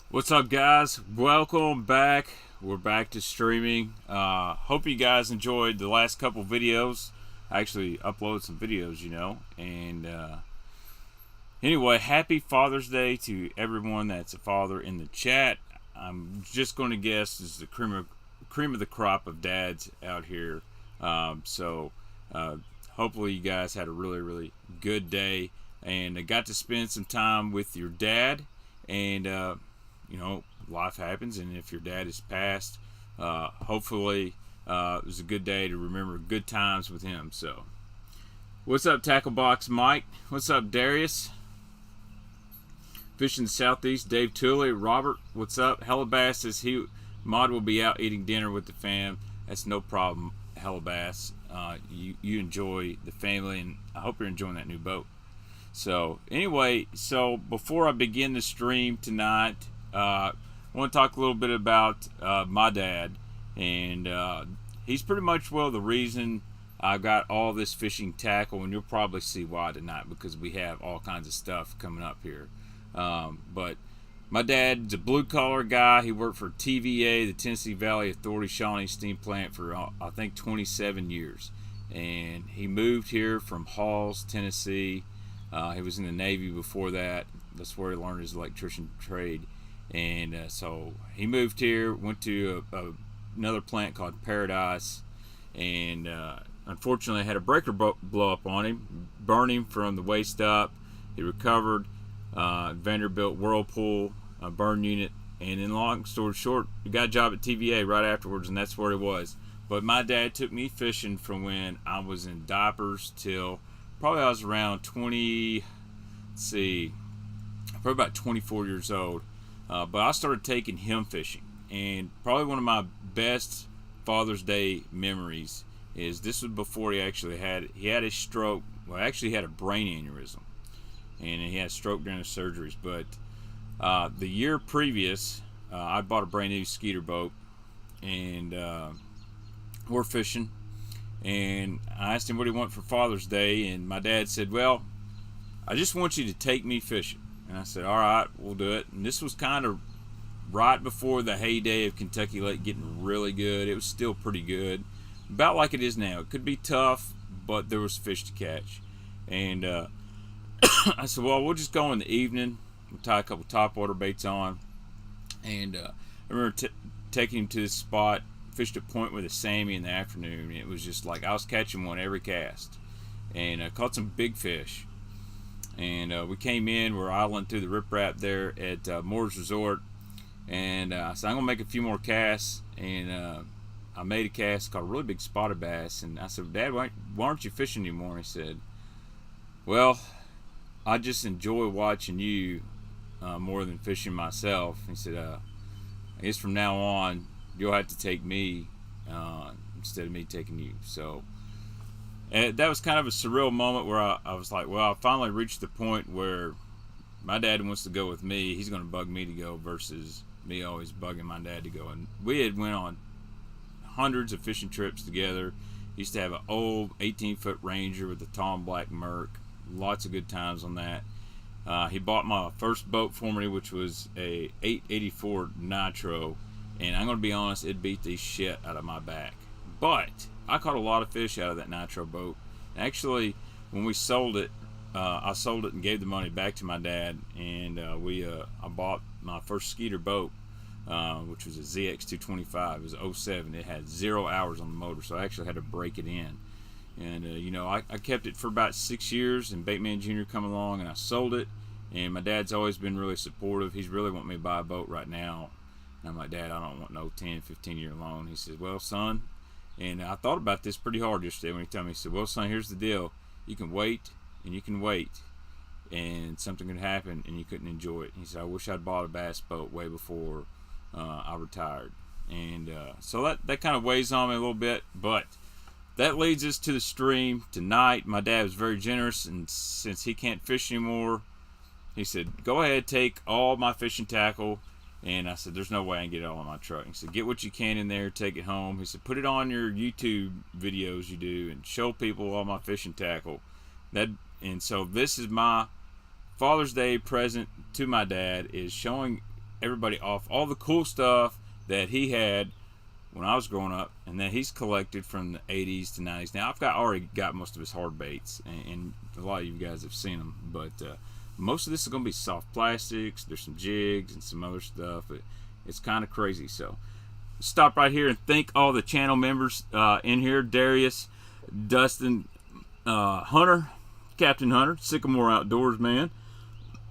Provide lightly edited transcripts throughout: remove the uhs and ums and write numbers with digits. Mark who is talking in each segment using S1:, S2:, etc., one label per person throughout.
S1: What's up, guys? Welcome back. We're back to streaming. Hope you guys enjoyed the last couple videos. I actually uploaded some videos, and anyway, happy Father's Day to everyone that's a father in the chat. I'm just going to guess this is the cream of the crop of dads out here. So hopefully you guys had a really good day and got to spend some time with your dad. And life happens, and if your dad is passed, hopefully it was a good day to remember good times with him. So, what's up, Tacklebox Mike? What's up, Darius? Fishing Southeast, Dave Tooley. Robert, what's up? Hellabass says Mod will be out eating dinner with the fam. That's no problem, Hellabass. You enjoy the family, and I hope you're enjoying that new boat. So anyway, before I begin the stream tonight, I want to talk a little bit about my dad, and he's pretty much the reason I got all this fishing tackle, and you'll probably see why tonight because we have all kinds of stuff coming up here. But my dad's a blue collar guy. He worked for TVA, the Tennessee Valley Authority Shawnee Steam Plant, for I think 27 years, and he moved here from Halls, Tennessee. He was in the Navy before that. That's where he learned his electrician trade. And so he moved here, went to another plant called Paradise, and unfortunately had a breaker blow up on him, burn him from the waist up. He recovered. Vanderbilt Whirlpool burn unit. And in long story short, he got a job at TVA right afterwards, and that's where he was. But my dad took me fishing from when I was in diapers till probably I was around 20, probably about 24 years old. But I started taking him fishing. And probably one of my best Father's Day memories is this was before he had a stroke. Well, actually he had a brain aneurysm. And he had a stroke during the surgeries. But the year previous, I bought a brand new skeeter boat. And we're fishing. And I asked him what he wanted for Father's Day, and my dad said, well, I just want you to take me fishing. And I said, all right, we'll do it. And this was kind of right before the heyday of Kentucky Lake getting really good. It was still pretty good, about like it is now. It could be tough, but there was fish to catch. And I said, well, we'll just go in the evening. We'll tie a couple topwater baits on. And I remember taking him to this spot. Fished a point with a Sammy in the afternoon. It was just like I was catching one every cast, and caught some big fish. And we came in, we're idling through the riprap there at Moore's Resort, and I said I'm gonna make a few more casts, and I made a cast, caught a really big spotted bass, and I said, Dad, why aren't you fishing anymore? He said, well, I just enjoy watching you more than fishing myself. He said, I guess from now on you'll have to take me instead of me taking you. So that was kind of a surreal moment where I was like, well, I finally reached the point where my dad wants to go with me. He's going to bug me to go versus me always bugging my dad to go. And we had went on hundreds of fishing trips together. Used to have an old 18-foot Ranger with a Tom Black Merc. Lots of good times on that. He bought my first boat for me, which was a 884 Nitro. And I'm going to be honest, it beat the shit out of my back. But I caught a lot of fish out of that Nitro boat. Actually, when we sold it, I sold it and gave the money back to my dad. And I bought my first skeeter boat, which was a ZX225. It was 07. It had 0 hours on the motor, so I actually had to break it in. And, I kept it for about 6 years, and Baitman Jr. come along, and I sold it. And my dad's always been really supportive. He's really wanting me to buy a boat right now. And I'm like, Dad, I don't want no 10, 15-year loan. He says, well, son, and I thought about this pretty hard yesterday when he told me. He said, well, son, here's the deal. You can wait, and you can wait, and something could happen, and you couldn't enjoy it. He said, I wish I'd bought a bass boat way before I retired. And so that kind of weighs on me a little bit, but that leads us to the stream tonight. My dad was very generous, and since he can't fish anymore, he said, go ahead, take all my fishing tackle. And I said, there's no way I can get it all in my truck. He said, get what you can in there, take it home. He said, put it on your YouTube videos you do and show people all my fishing tackle. And so this is my Father's Day present to my dad, is showing everybody off all the cool stuff that he had when I was growing up, and that he's collected from the 80s to 90s. Now I've already got most of his hard baits, and a lot of you guys have seen them, but most of this is going to be soft plastics. There's some jigs and some other stuff. It's kind of crazy. So stop right here and thank all the channel members in here: Darius, Dustin, Hunter, Captain Hunter, Sycamore Outdoors, man.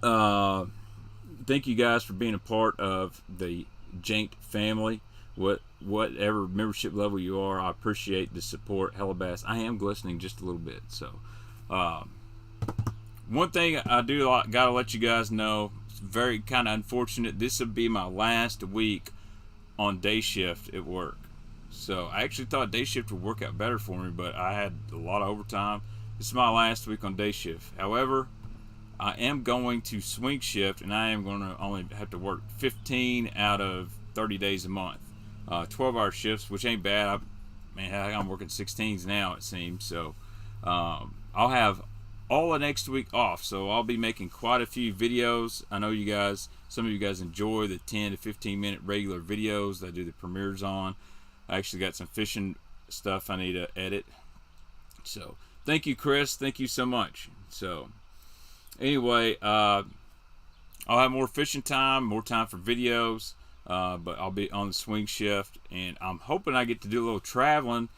S1: Thank you guys for being a part of the Jank family. Whatever membership level you are, I appreciate the support. Hellabass, I am glistening just a little bit. So one thing I do gotta let you guys know, it's very kind of unfortunate, this will be my last week on day shift at work. So I actually thought day shift would work out better for me, but I had a lot of overtime. This is my last week on day shift. However, I am going to swing shift, and I am going to only have to work 15 out of 30 days a month. 12-hour shifts, which ain't bad. I'm working 16s now, it seems. So I'll have all of next week off. So I'll be making quite a few videos. I know you guys, some of you guys enjoy the 10 to 15 minute regular videos that I do the premieres on. I actually got some fishing stuff I need to edit. So thank you, Chris. Thank you so much. So anyway, I'll have more fishing time, more time for videos. But I'll be on the swing shift, and I'm hoping I get to do a little traveling.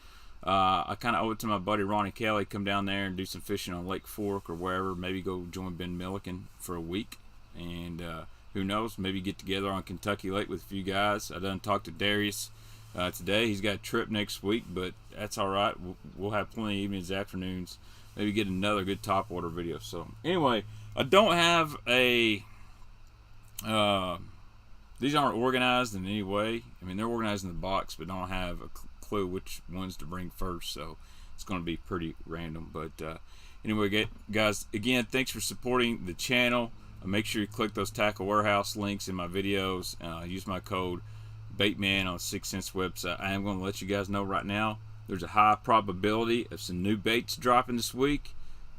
S1: I kind of owe it to my buddy Ronnie Kelly, come down there and do some fishing on Lake Fork or wherever. Maybe go join Ben Milliken for a week, and who knows, maybe get together on Kentucky Lake with a few guys. I done talked to Darius today. He's got a trip next week, but that's all right. We'll have plenty of evenings, afternoons. Maybe get another good topwater video. So anyway, I don't have a these aren't organized in any way. I mean, they're organized in the box, but don't have a clue which ones to bring first, so it's going to be pretty random. But anyway, guys, again, thanks for supporting the channel. Make sure you click those Tackle Warehouse links in my videos. Use my code Baitman on 6 Cents website. I am going to let you guys know right now, there's a high probability of some new baits dropping this week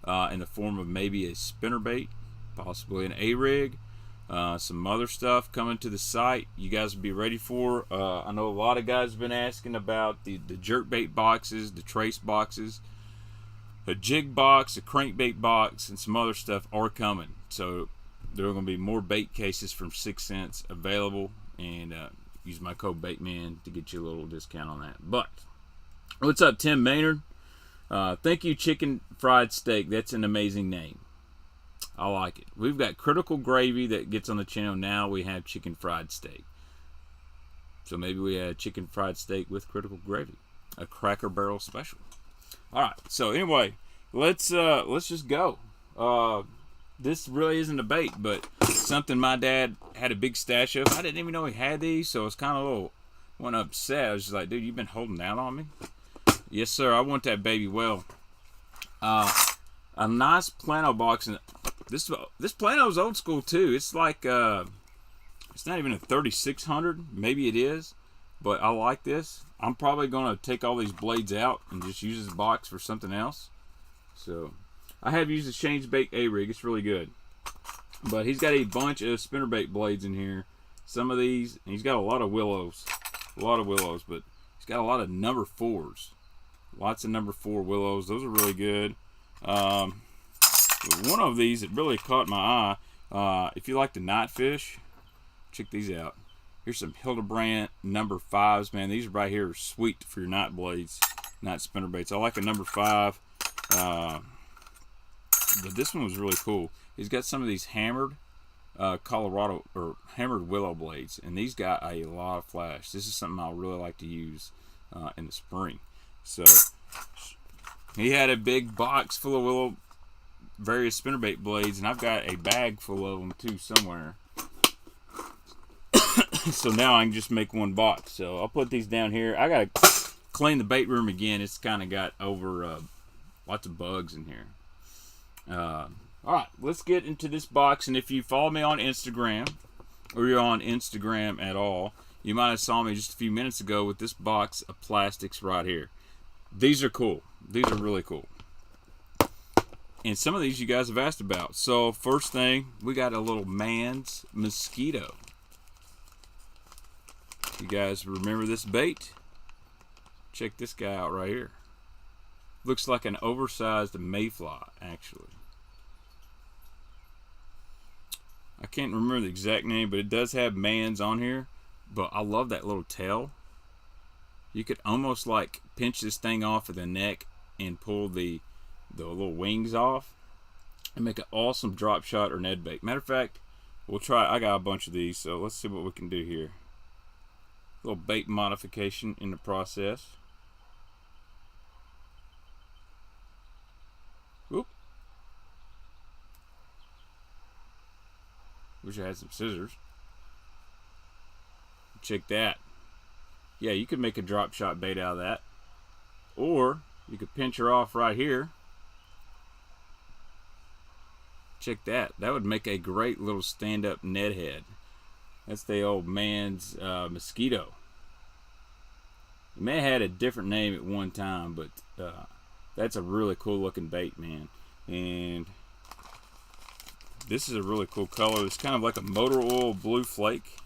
S1: in the form of maybe a spinnerbait, possibly an A-rig. Some other stuff coming to the site you guys will be ready for. I know a lot of guys have been asking about the jerkbait boxes, the trace boxes, a jig box, a crankbait box, and some other stuff are coming. So there are going to be more bait cases from 6 Cents available, and use my code Baitman to get you a little discount on that. But what's up, Tim Maynard? Thank you, Chicken Fried Steak. That's an amazing name. I like it. We've got Critical Gravy that gets on the channel now. We have Chicken Fried Steak. So maybe we had Chicken Fried Steak with Critical Gravy, a Cracker Barrel special. All right. So anyway, let's just go. This really isn't a bait, but something my dad had a big stash of. I didn't even know he had these, so I was kind of a little upset. I was just like, dude, you've been holding down on me? Yes, sir. I want that baby well. A nice Plano box, and this Plano's old school too. It's like it's not even a 3600, maybe it is, but I like this. I'm probably gonna take all these blades out and just use this box for something else. So I have used the Shane's Bait A-Rig. It's really good, but he's got a bunch of spinnerbait blades in here. Some of these, and he's got a lot of willows, but he's got a lot of number 4s, lots of number 4 willows. Those are really good. One of these that really caught my eye, if you like the night fish, check these out. Here's some Hildebrand number 5s, man. These right here are sweet for your night blades, night spinnerbaits. I like a number 5, but this one was really cool. He's got some of these hammered Colorado or hammered willow blades, and these got a lot of flash. This is something I really like to use in the spring. So he had a big box full of willow, various spinnerbait blades, and I've got a bag full of them too somewhere. So now I can just make one box. So I'll put these down here. I gotta clean the bait room again. It's kind of got over lots of bugs in here. All right, let's get into this box. And if you follow me on Instagram, or you're on Instagram at all, you might have saw me just a few minutes ago with this box of plastics right here. These are cool. These are really cool. And some of these you guys have asked about. So first thing, we got a little man's mosquito. You guys remember this bait? Check this guy out right here. Looks like an oversized mayfly, actually. I can't remember the exact name, but it does have Mans on here. But I love that little tail. You could almost like pinch this thing off of the neck and pull the little wings off and make an awesome drop shot or Ned bait. Matter of fact, we'll try. I got a bunch of these, so let's see what we can do here. A little bait modification in the process. Whoop. Wish I had some scissors. Check that. Yeah, you could make a drop shot bait out of that. Or you could pinch her off right here. Check that. That would make a great little stand-up Ned head. That's the old man's mosquito. It may have had a different name at one time, but that's a really cool looking bait, man. And this is a really cool color. It's kind of like a motor oil blue flake.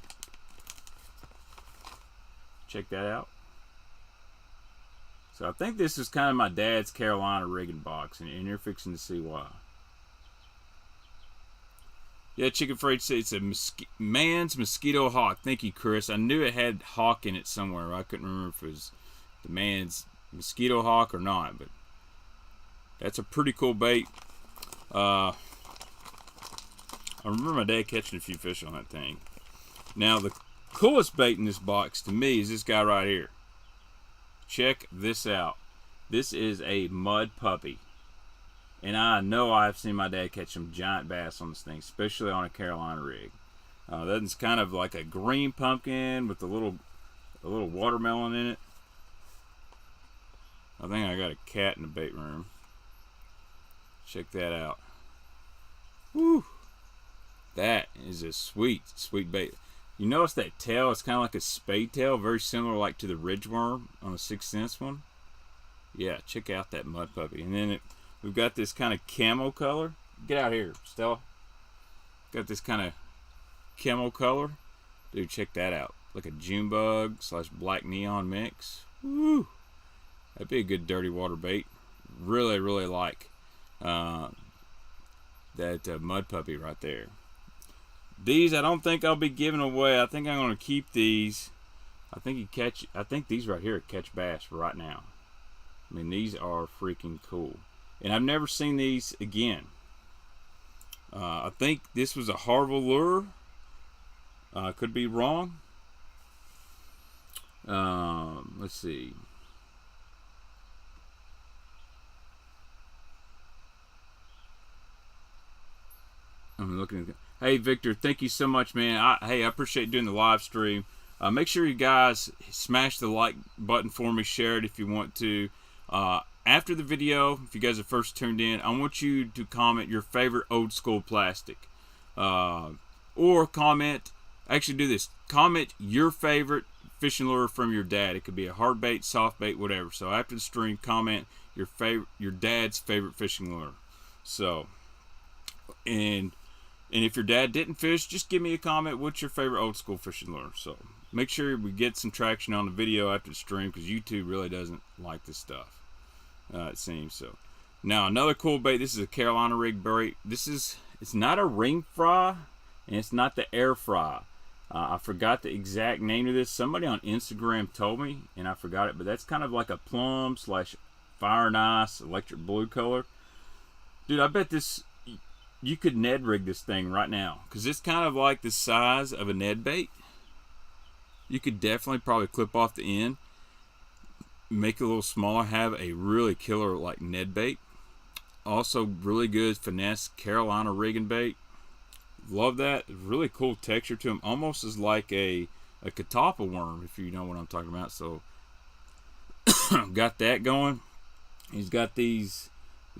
S1: Check that out. So I think this is kind of my dad's Carolina rigging box, and you're fixing to see why. Yeah, Chicken Freight said it's a man's mosquito hawk. Thank you, Chris. I knew it had hawk in it somewhere. I couldn't remember if it was the man's mosquito hawk or not, but that's a pretty cool bait. I remember my dad catching a few fish on that thing. Now, the coolest bait in this box to me is this guy right here. Check this out. This is a mud puppy. And I know I've seen my dad catch some giant bass on this thing, especially on a Carolina rig. That's kind of like a green pumpkin with a little watermelon in it. I think I got a cat in the bait room. Check that out. Woo! That is a sweet, sweet bait. You notice that tail? It's kind of like a spade tail, very similar like to the ridgeworm on the 6th Sense one. Yeah, check out that mud puppy. And then we've got this kind of camo color. Get out here, Stella. Got this kind of camo color. Dude, check that out. Like a June bug / black neon mix. Woo! That'd be a good dirty water bait. Really, really like that mud puppy right there. These I don't think I'll be giving away. I think I'm gonna keep these. I think these right here catch bass right now. I mean, these are freaking cool. And I've never seen these again. I think this was a Harville lure. Could be wrong. Let's see. I'm looking at. Hey Victor, thank you so much, man. I appreciate doing the live stream. Make sure you guys smash the like button for me. Share it if you want to. After the video, if you guys are first tuned in, I want you to comment your favorite old school plastic. Or comment, actually do this. Comment your favorite fishing lure from your dad. It could be a hard bait, soft bait, whatever. So after the stream, comment your dad's favorite fishing lure. So, and if your dad didn't fish, just give me a comment. What's your favorite old school fishing lure? So make sure we get some traction on the video after the stream, because YouTube really doesn't like this stuff. It seems so. Now another cool bait. This is a Carolina rig bait. It's not a ring fry, and it's not the air fry. I forgot the exact name of this. Somebody on Instagram told me, and I forgot it. But that's kind of like a plum / fire and ice electric blue color. Dude, I bet this. You could Ned rig this thing right now, because it's kind of like the size of a Ned bait. You could definitely probably clip off the end, make it a little smaller, have a really killer like Ned bait. Also really good finesse Carolina rigging bait. Love that. Really cool texture to them, almost as like a catappa worm, if you know what I'm talking about. So got that going. He's got these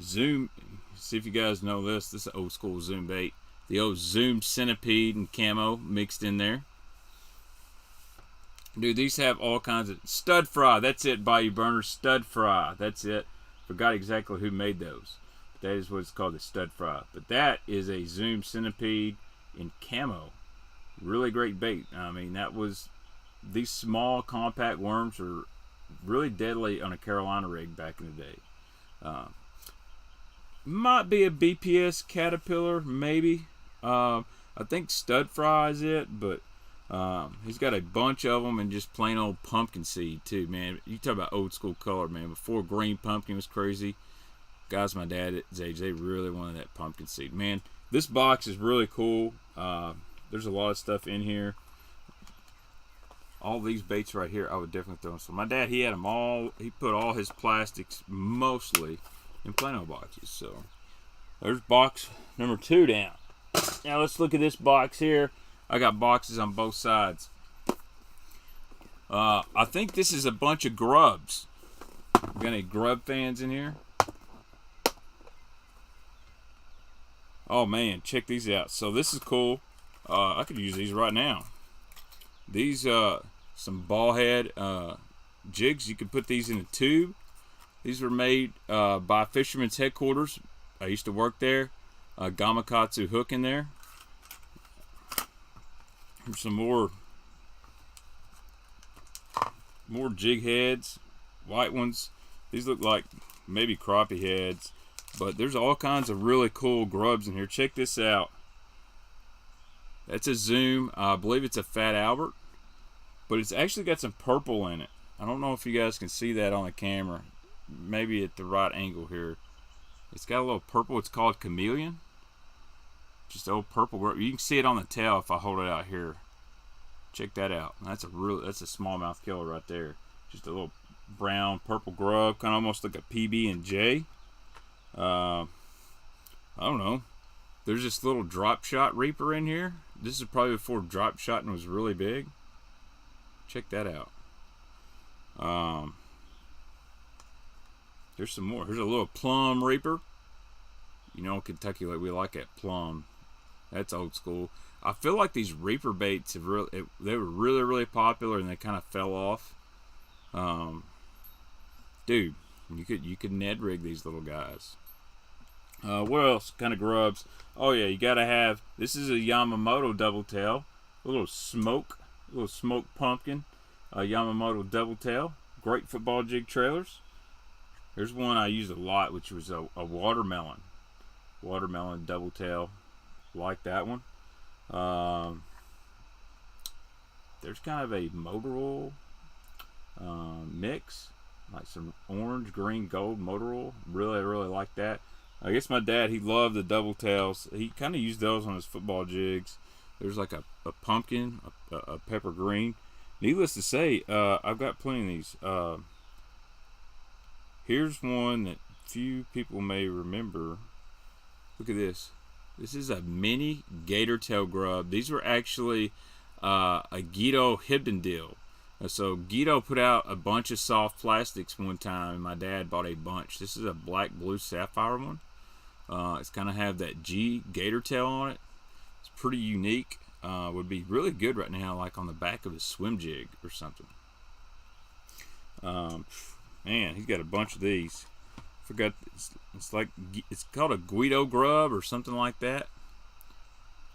S1: zoom. See if you guys know this. This is old school zoom bait. The old zoom centipede and camo mixed in there. Dude, these have all kinds of stud fry. That's it, Bayou Burner. Stud fry. That's it. Forgot exactly who made those. That is what it's called, the stud fry. But that is a zoom centipede in camo. Really great bait. I mean, that was these small compact worms are really deadly on a Carolina rig back in the day. Might be a BPS caterpillar, maybe. I think stud fry is it, but he's got a bunch of them, and just plain old pumpkin seed too, man. You talk about old school color, man. Before green pumpkin was crazy, guys my dad's age, they really wanted that pumpkin seed, man. This box is really cool. There's a lot of stuff in here. All these baits right here, I would definitely throw them. So my dad, he had them all. He put all his plastics mostly in Plano boxes. So there's box number 2 down. Now let's look at this box here. I got boxes on both sides. I think this is a bunch of grubs. Got any grub fans in here? Oh man, check these out. So this is cool. I could use these right now. These some ball head jigs. You can put these in a tube. These were made by Fisherman's Headquarters. I used to work there. Gamakatsu hook in there. Here's some more jig heads, white ones. These look like maybe crappie heads, but there's all kinds of really cool grubs in here. Check this out. That's a zoom. I believe it's a Fat Albert, but it's actually got some purple in it. I don't know if you guys can see that on the camera. Maybe at the right angle here. It's got a little purple. It's called Chameleon. Just old purple grub. You can see it on the tail if I hold it out here. Check that out. That's a smallmouth killer right there. Just a little brown purple grub, kind of almost like a PB&J. I don't know. There's this little drop shot reaper in here. This is probably before drop shotting was really big. Check that out. There's some more. Here's a little plum reaper. You know, in Kentucky, like we like that plum. That's old school. I feel like these reaper baits have they were really popular, and they kind of fell off. Dude, you could Ned rig these little guys. What else? Kind of grubs. Oh yeah, you gotta have. This is a Yamamoto double tail. A little smoke pumpkin. Yamamoto double tail. Great football jig trailers. There's one I used a lot, which was a watermelon. Watermelon double tail. Like that one. There's kind of a motor oil mix. Like some orange, green, gold motor oil. Really like that. I guess my dad, he loved the double tails. He kind of used those on his football jigs. There's like a pumpkin, a pepper green. Needless to say, I've got plenty of these. Here's one that few people may remember. Look at this. This is a mini gator tail grub. These were actually a Guido Hibden deal. So Guido put out a bunch of soft plastics one time, and my dad bought a bunch. This is a black blue sapphire one. It's kind of have that G gator tail on it. It's pretty unique. Would be really good right now, like on the back of a swim jig or something. Man, he's got a bunch of these. Forgot, it's called a Guido grub or something like that.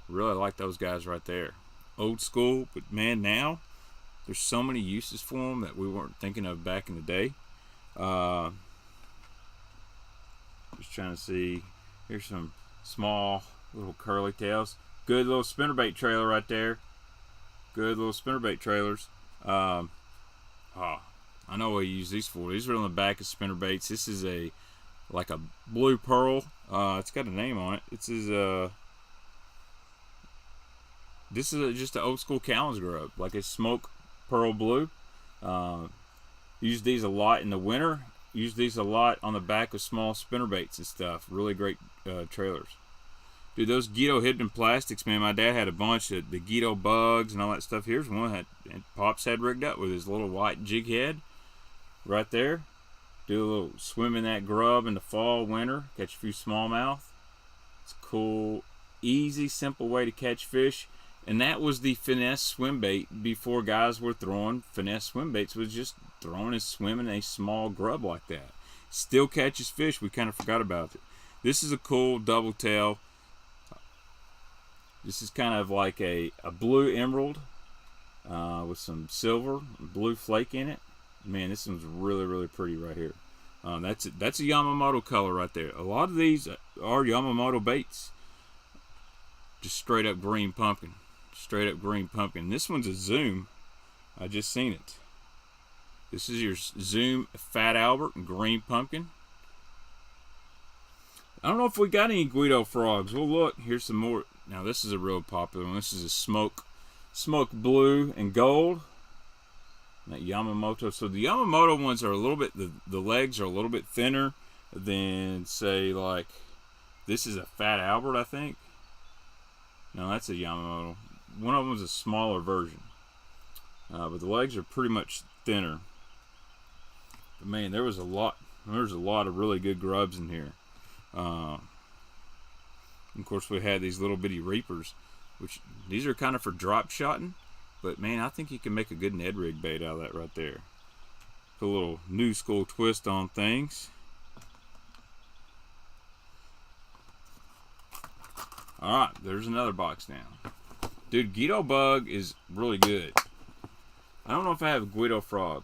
S1: Really like those guys right there. Old school, but man, now there's so many uses for them that we weren't thinking of back in the day. Just trying to see. Here's some small little curly tails. Good little spinnerbait trailer right there. Good little spinnerbait trailers. I know what you use these for. These are on the back of spinnerbaits. This is like a blue pearl. It's got a name on it. This is just an old school Callan's grub, like a smoke pearl blue. Use these a lot in the winter. Use these a lot on the back of small spinnerbaits and stuff. Really great trailers. Dude, those Guido Hibden plastics, man, my dad had a bunch of the Guido bugs and all that stuff. Here's one that Pops had rigged up with his little white jig head right there. Do a little swim in that grub in the fall, winter. Catch a few smallmouth. It's a cool, easy, simple way to catch fish. And that was the finesse swim bait before guys were throwing finesse swim baits. Was just throwing and swimming a small grub like that. Still catches fish. We kind of forgot about it. This is a cool double tail. This is kind of like a blue emerald. with some silver and blue flake in it. Man, this one's really, really pretty right here. That's a Yamamoto color right there. A lot of these are Yamamoto baits. Just straight up green pumpkin. Straight up green pumpkin. This one's a Zoom. I just seen it. This is your Zoom Fat Albert and green pumpkin. I don't know if we got any Guido frogs. Well, look, here's some more. Now this is a real popular one. This is a smoke blue and gold. That Yamamoto. So the Yamamoto ones are a little bit, the legs are a little bit thinner than, say, like, this is a Fat Albert, I think. No, that's a Yamamoto. One of them is a smaller version. But the legs are pretty much thinner. But man, there's a lot of really good grubs in here. Of course, we had these little bitty reapers, which these are kind of for drop shotting. But man, I think you can make a good Ned rig bait out of that right there. Put a little new school twist on things. Alright, there's another box now. Dude, Guido Bug is really good. I don't know if I have a Guido Frog.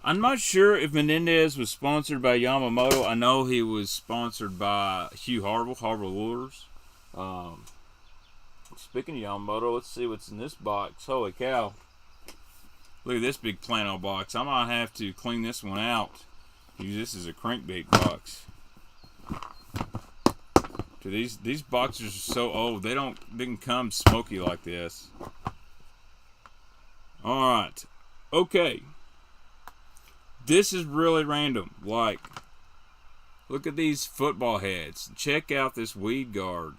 S1: I'm not sure if Menendez was sponsored by Yamamoto. I know he was sponsored by Hugh Harville Lures. Speaking of Yamamoto, let's see what's in this box. Holy cow. Look at this big plano box. I might have to clean this one out. Use this as a crankbait box. Dude, these boxes are so old. They didn't come smoky like this. Alright. Okay. This is really random. Like, look at these football heads. Check out this weed guard.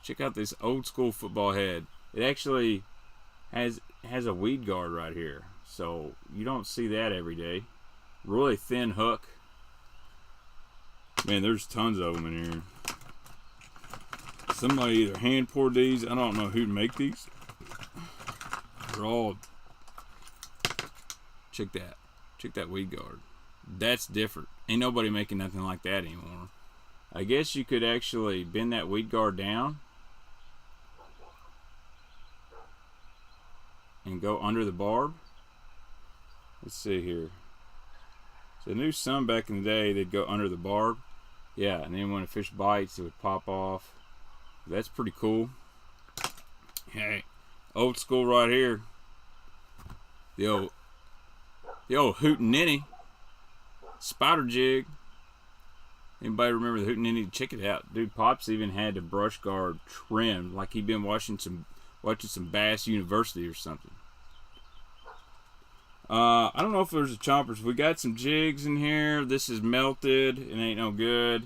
S1: Check out this old school football head. It actually has a weed guard right here. So you don't see that every day. Really thin hook. Man, there's tons of them in here. Somebody either hand poured these. I don't know who to make these. They're all... Check that. Check that weed guard. That's different. Ain't nobody making nothing like that anymore. I guess you could actually bend that weed guard down and go under the barb. Let's see here. So I knew some back in the day they'd go under the barb. Yeah, and then when a fish bites, it would pop off. That's pretty cool. Hey, old school right here. The old hootenanny spider jig. Anybody remember the hootenanny? Check it out, dude. Pops even had the brush guard trimmed like he'd been watching some Bass University or something. I don't know if there's a chompers. We got some jigs in here. This is melted. It ain't no good.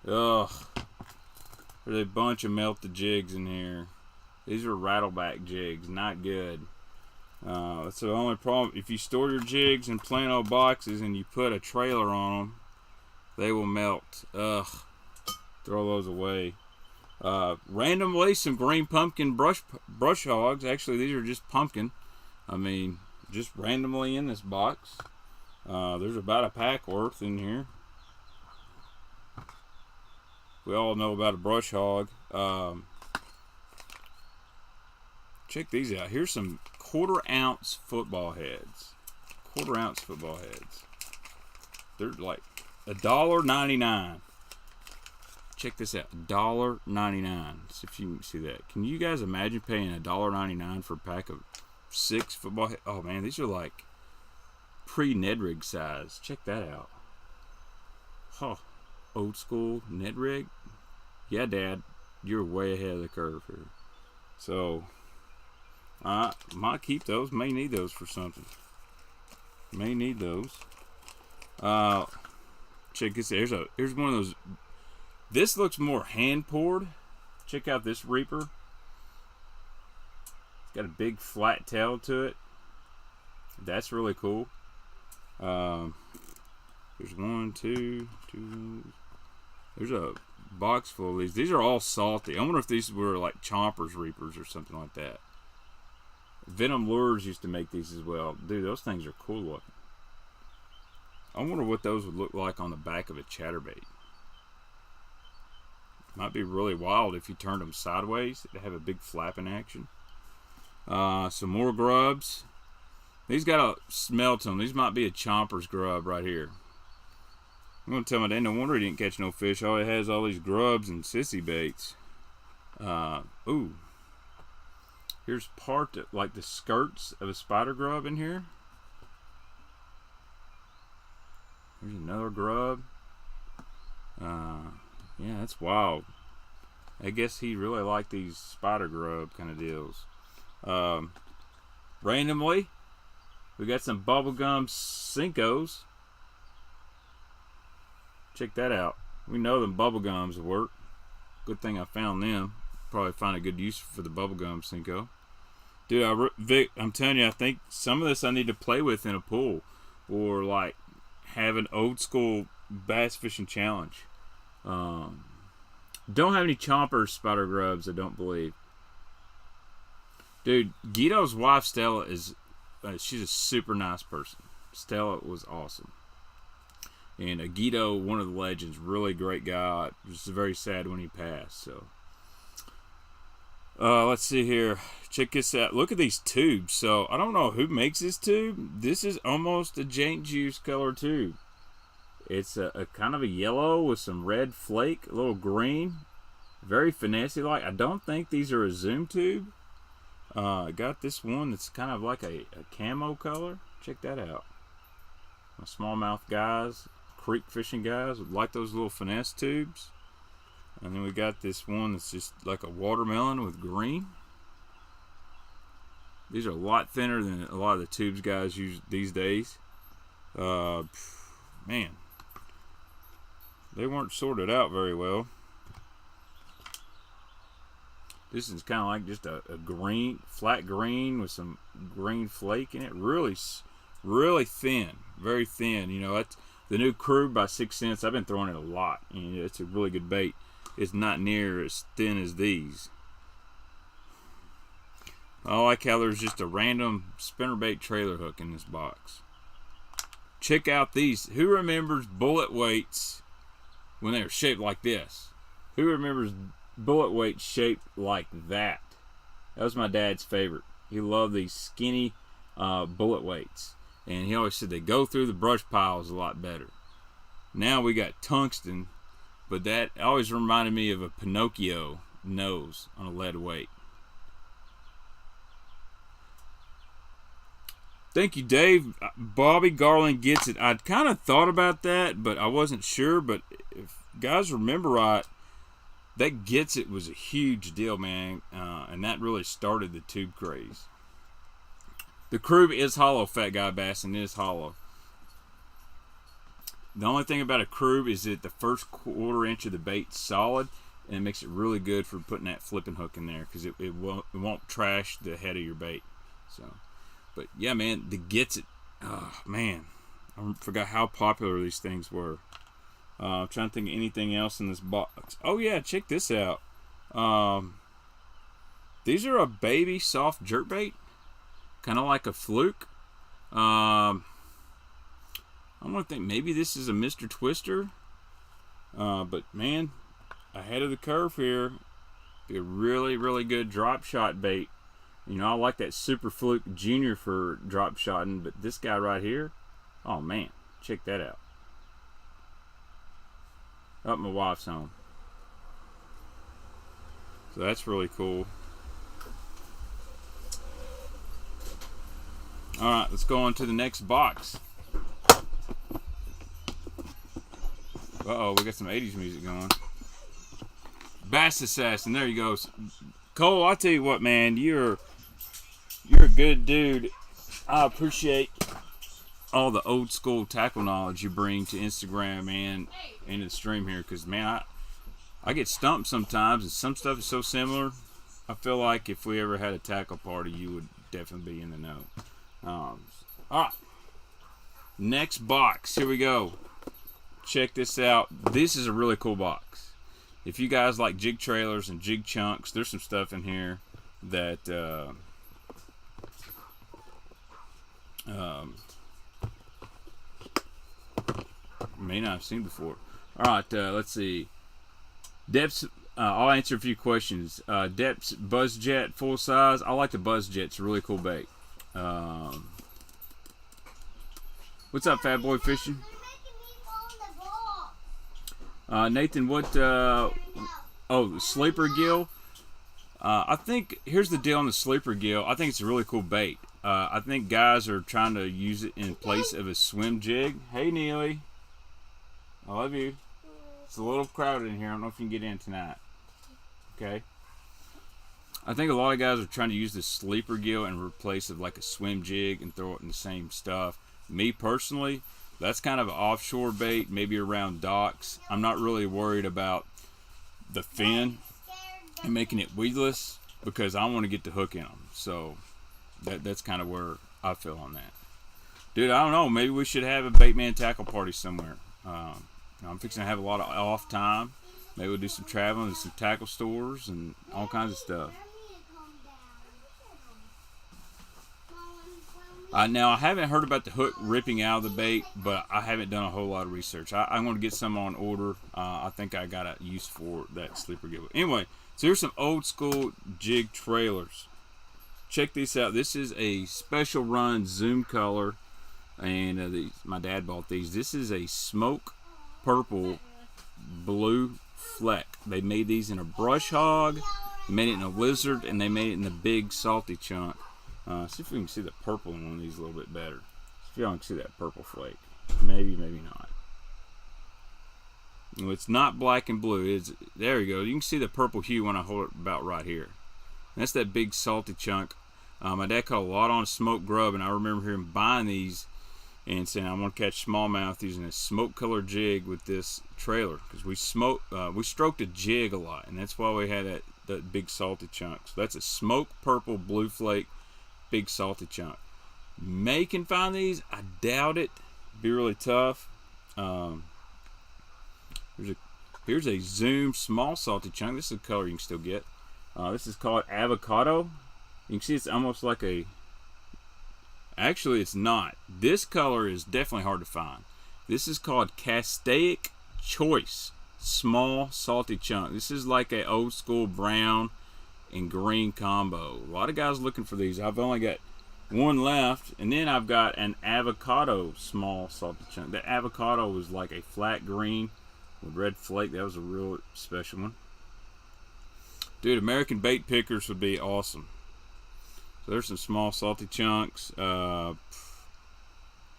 S1: Ugh. There's a bunch of melted jigs in here. These are rattleback jigs. Not good. That's the only problem. If you store your jigs in plano boxes and you put a trailer on them, they will melt. Ugh. Throw those away. Randomly, some green pumpkin brush hogs. Actually, these are just pumpkin. I mean, just randomly in this box. There's about a pack worth in here. We all know about a brush hog. Check these out. Here's some 1/4 ounce football heads. 1/4 ounce football heads. They're like $1.99. Check this out, $1.99. See if you can see that. Can you guys imagine paying $1.99 for a pack of 6 football heads? Oh man, these are like pre-Ned rig size. Check that out. Huh. Old school Ned rig. Yeah, Dad, you're way ahead of the curve here. So I might keep those. May need those for something. May need those. Check this out. Here's one of those. This looks more hand poured. Check out this reaper. It's got a big flat tail to it. That's really cool. There's 1, 2. There's a box full of these. These are all salty. I wonder if these were like Chompers reapers or something like that. Venom Lures used to make these as well. Dude, those things are cool looking. I wonder what those would look like on the back of a chatterbait. Might be really wild if you turned them sideways. They have a big flapping action. Some more grubs. These got a smell to them. These might be a chomper's grub right here. I'm gonna tell my dad, no wonder he didn't catch no fish. All he has all these grubs and sissy baits. Ooh. Here's part of, like the skirts of a spider grub in here. There's another grub. Yeah, that's wild. I guess he really liked these spider grub kind of deals. Randomly, we got some bubblegum Senkos. Check that out. We know them bubblegums work. Good thing I found them. Probably find a good use for the bubblegum Senko. Dude, Vic, I'm telling you, I think some of this I need to play with in a pool, or like have an old school bass fishing challenge. Don't have any chomper spider grubs, I don't believe. Dude, Guido's wife Stella is she's a super nice person. Stella was awesome. And Guido, one of the legends, really great guy. It was very sad when he passed. So, let's see here. Check this out. Look at these tubes. So, I don't know who makes this tube. This is almost a Jank Juice color tube. It's a kind of a yellow with some red flake, a little green. Very finessey-like. I don't think these are a zoom tube. I got this one that's kind of like a camo color. Check that out. My smallmouth guys, creek fishing guys would like those little finesse tubes. And then we got this one that's just like a watermelon with green. These are a lot thinner than a lot of the tubes guys use these days. Man, they weren't sorted out very well. This is kind of like just a green, flat green with some green flake in it. Really, really thin, very thin. You know, that's the new Grubs by 6 cents. I've been throwing it a lot. You know, it's a really good bait. It's not near as thin as these. I like how there's just a random spinnerbait trailer hook in this box. Check out these. Who remembers bullet weights when they were shaped like this? Who remembers bullet weights shaped like that? That was my dad's favorite. He loved these skinny bullet weights. And he always said they go through the brush piles a lot better. Now we got tungsten, but that always reminded me of a Pinocchio nose on a lead weight. Thank you, Dave. Bobby Garland gets it. I'd kind of thought about that, but I wasn't sure. But if guys remember right, that gets it was a huge deal, man. And that really started the tube craze. The Grubs is hollow, Fat Guy Bass, and it is hollow. The only thing about a Grubs is that the first quarter inch of the bait's solid, and it makes it really good for putting that flipping hook in there because it won't trash the head of your bait. So, but yeah, man, the gets it. Oh man, I forgot how popular these things were. I'm trying to think of anything else in this box. Oh yeah, check this out. These are a baby soft jerkbait, kind of like a fluke. I'm gonna think maybe this is a Mr. Twister. But man, ahead of the curve here. Be a really, really good drop shot bait. You know, I like that Super Fluke Junior for drop shotting, but this guy right here, oh man, check that out. Up my wife's home. So that's really cool. Alright, let's go on to the next box. Uh-oh, we got some 80s music going. Bass Assassin, there you go. Cole, I'll tell you what, man, you're a good dude. I appreciate all the old school tackle knowledge you bring to Instagram and into the stream here, because man, I get stumped sometimes, and some stuff is so similar. I feel like if we ever had a tackle party, you would definitely be in the know. All right, next box. Here we go. Check this out. This is a really cool box. If you guys like jig trailers and jig chunks, there's some stuff in here that may not have seen before. All right, let's see. Depths I'll answer a few questions. Depths Buzz Jet full size. I like the Buzz Jet. It's a really cool bait. What's up, Fat Boy Fishing? Nathan, what? Oh, sleeper gill. I think here's the deal on the sleeper gill. I think it's a really cool bait. I think guys are trying to use it in place of a swim jig. Hey, Neely. I love you. It's a little crowded in here. I don't know if you can get in tonight. Okay. I think a lot of guys are trying to use the sleeper gill in replace of like a swim jig and throw it in the same stuff. Me personally, that's kind of an offshore bait, maybe around docks. I'm not really worried about the fin and making it weedless because I want to get the hook in them. So that's kind of where I feel on that. Dude, I don't know. Maybe we should have a Baitman tackle party somewhere. I'm fixing to have a lot of off time. Maybe we'll do some traveling to some tackle stores and all kinds of stuff. Now, I haven't heard about the hook ripping out of the bait, but I haven't done a whole lot of research. I'm going to get some on order. I think I got a use for that sleeper gill. Anyway, so here's some old school Jig Trailers. Check this out. This is a special run zoom color, and my dad bought these. This is a smoke purple blue fleck. They made these in a brush hog, made it in a lizard, and they made it in the big salty chunk. See if we can see the purple in one of these a little bit better. See if y'all can see that purple flake. Maybe, maybe not. Well, it's not black and blue. There you go. You can see the purple hue when I hold it about right here. That's that big salty chunk. My dad caught a lot on smoked grub, and I remember him buying these and saying, "I want to catch smallmouth using a smoke color jig with this trailer," because we stroked a jig a lot, and that's why we had that big salty chunk. So that's a smoke purple blue flake, big salty chunk. May can find these. I doubt it. Be really tough. Here's a zoom small salty chunk. This is a color you can still get. This is called avocado. You can see it's almost like a. Actually, it's not. This color is definitely hard to find. This is called Castaic Choice small salty chunk. This is like a old school brown and green combo. A lot of guys looking for these. I've only got one left, and then I've got an avocado small salty chunk. The avocado was like a flat green with red flake. That was a real special one. Dude, American bait pickers would be awesome. So there's some small salty chunks.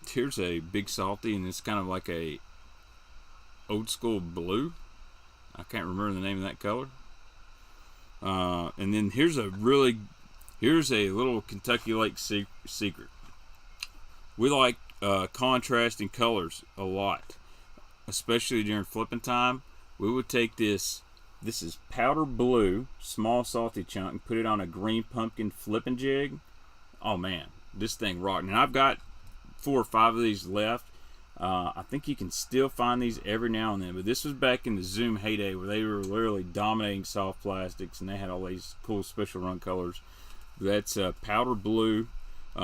S1: Here's a big salty, and it's kind of like a old school blue. I can't remember the name of that color. And then here's a little Kentucky Lake secret. We like contrasting colors a lot, especially during flipping time. We would take this is powder blue, small salty chunk, and put it on a green pumpkin flipping jig. Oh man, this thing rocking. And I've got 4 or 5 of these left. I think you can still find these every now and then, but this was back in the Zoom heyday where they were literally dominating soft plastics, and they had all these cool special run colors. That's powder blue,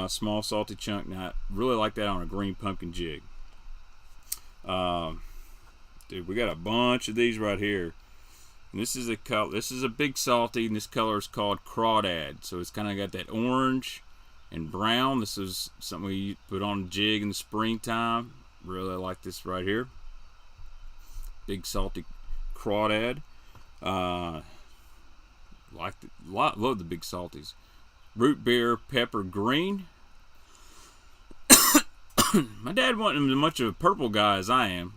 S1: small salty chunk. Now, I really like that on a green pumpkin jig. Dude, we got a bunch of these right here. And this is a big salty, and this color is called Crawdad. So it's kind of got that orange and brown. This is something we put on a jig in the springtime. Really like this right here. Big salty Crawdad. Love the big salties. Root beer pepper green. My dad wasn't as much of a purple guy as I am.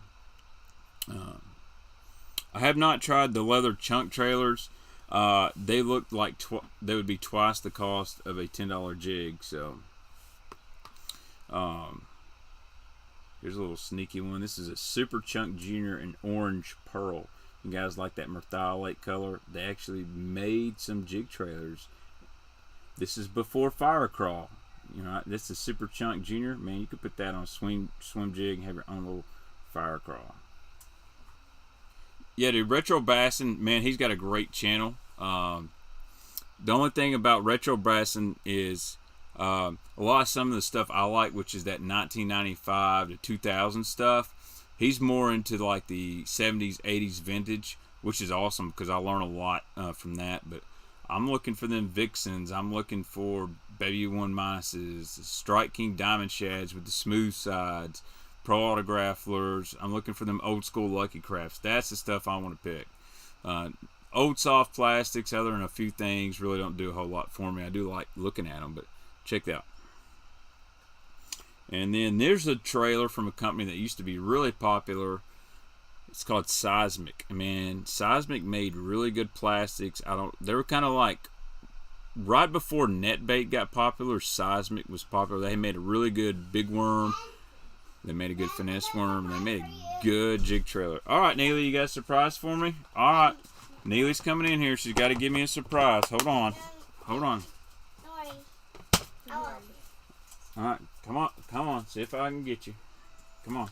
S1: I have not tried the leather chunk trailers. They look like they would be twice the cost of a $10 jig. So, here's a little sneaky one. This is a Super Chunk Junior in orange pearl. You guys like that merthiolate color? They actually made some jig trailers. This is before Fire Crawl. You know, this is Super Chunk Junior. Man, you could put that on a swim jig and have your own little Fire Crawl. Yeah, dude, Retro Bassin, man, he's got a great channel. The only thing about Retro Bassin is a lot of some of the stuff I like, which is that 1995 to 2000 stuff. He's more into like the 70s, 80s vintage. which is awesome because I learn a lot from that. But I'm looking for them Vixens. I'm looking for Baby 1 minuses, Strike King Diamond Shads with the smooth sides, Pro Autograph lures. I'm looking for them old school Lucky Crafts. That's the stuff I want to pick. Old soft plastics, other than a few things, really don't do a whole lot for me. I do like looking at them, but check that out. And then there's a trailer from a company that used to be really popular. It's called Seismic. Man, Seismic made really good plastics. They were kind of like right before NetBait got popular. Seismic was popular. They made a really good big worm. They made a good finesse worm. They made a good jig trailer. All right, Neely, you got a surprise for me? All right, Neely's coming in here. She's got to give me a surprise. Hold on. Hold on. All right, come on. Come on. See if I can get you. Come on.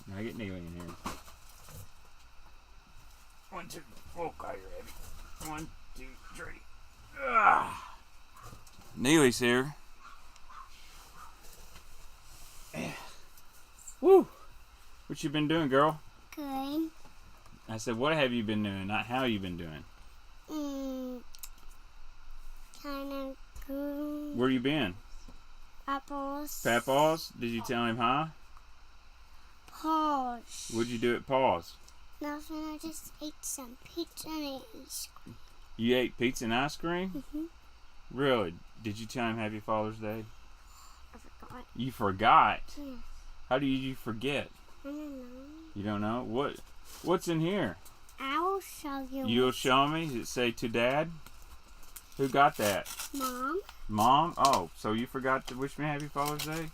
S1: Now get Neely in here. 1, 2. Oh, God, you're heavy. 1, 2, 3. Ah. Neely's here. Woo! What you been doing, girl?
S2: Good.
S1: I said, what have you been doing, not how you been doing.
S2: Kind of good.
S1: Where you been?
S2: Apples.
S1: Papa's? Did you tell him hi?
S2: Pause.
S1: What'd you do at Pa's?
S2: Nothing. I just ate some pizza and ice cream.
S1: You ate pizza and ice cream?
S2: Mm-hmm.
S1: Really? Did you tell him Happy Father's Day?
S2: I forgot.
S1: You forgot?
S2: Yeah.
S1: How do you forget?
S2: I don't know.
S1: You don't know? What's in here?
S2: I'll show you.
S1: You'll show me? Does it say to Dad? Who got that?
S2: Mom.
S1: Mom? Oh, so you forgot to wish me Happy Father's Day?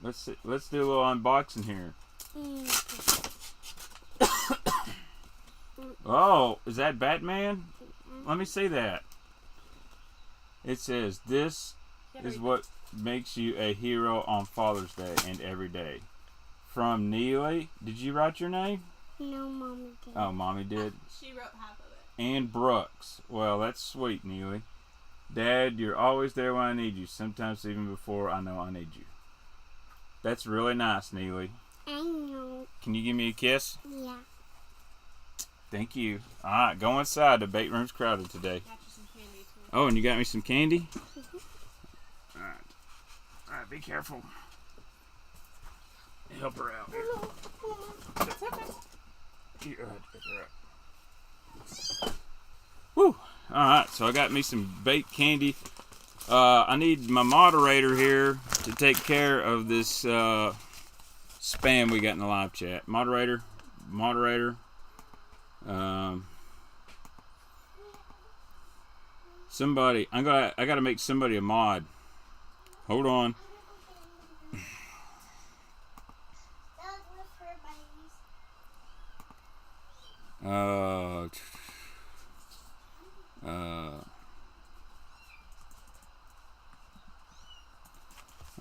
S1: Let's do a little unboxing here. Oh, is that Batman? Let me see that. It says, this is what makes you a hero on Father's Day and every day. From Neely. Did you write your name?
S2: No, Mommy did.
S1: Oh, Mommy did?
S3: She wrote half of it.
S1: And Brooks. Well, that's sweet, Neely. Dad, you're always there when I need you. Sometimes even before I know I need you. That's really nice, Neely.
S2: I know.
S1: Can you give me a kiss?
S2: Yeah.
S1: Thank you. All right, go inside. The bait room's crowded today.
S3: Got you some candy too.
S1: Oh, and you got me some candy? All right. All right, be careful. Help her out.
S3: It's okay.
S1: Here, pick her up. Woo! All right, so I got me some bait candy. I need my moderator here to take care of this spam we got in the live chat. Moderator. Somebody, I gotta make somebody a mod. Hold on.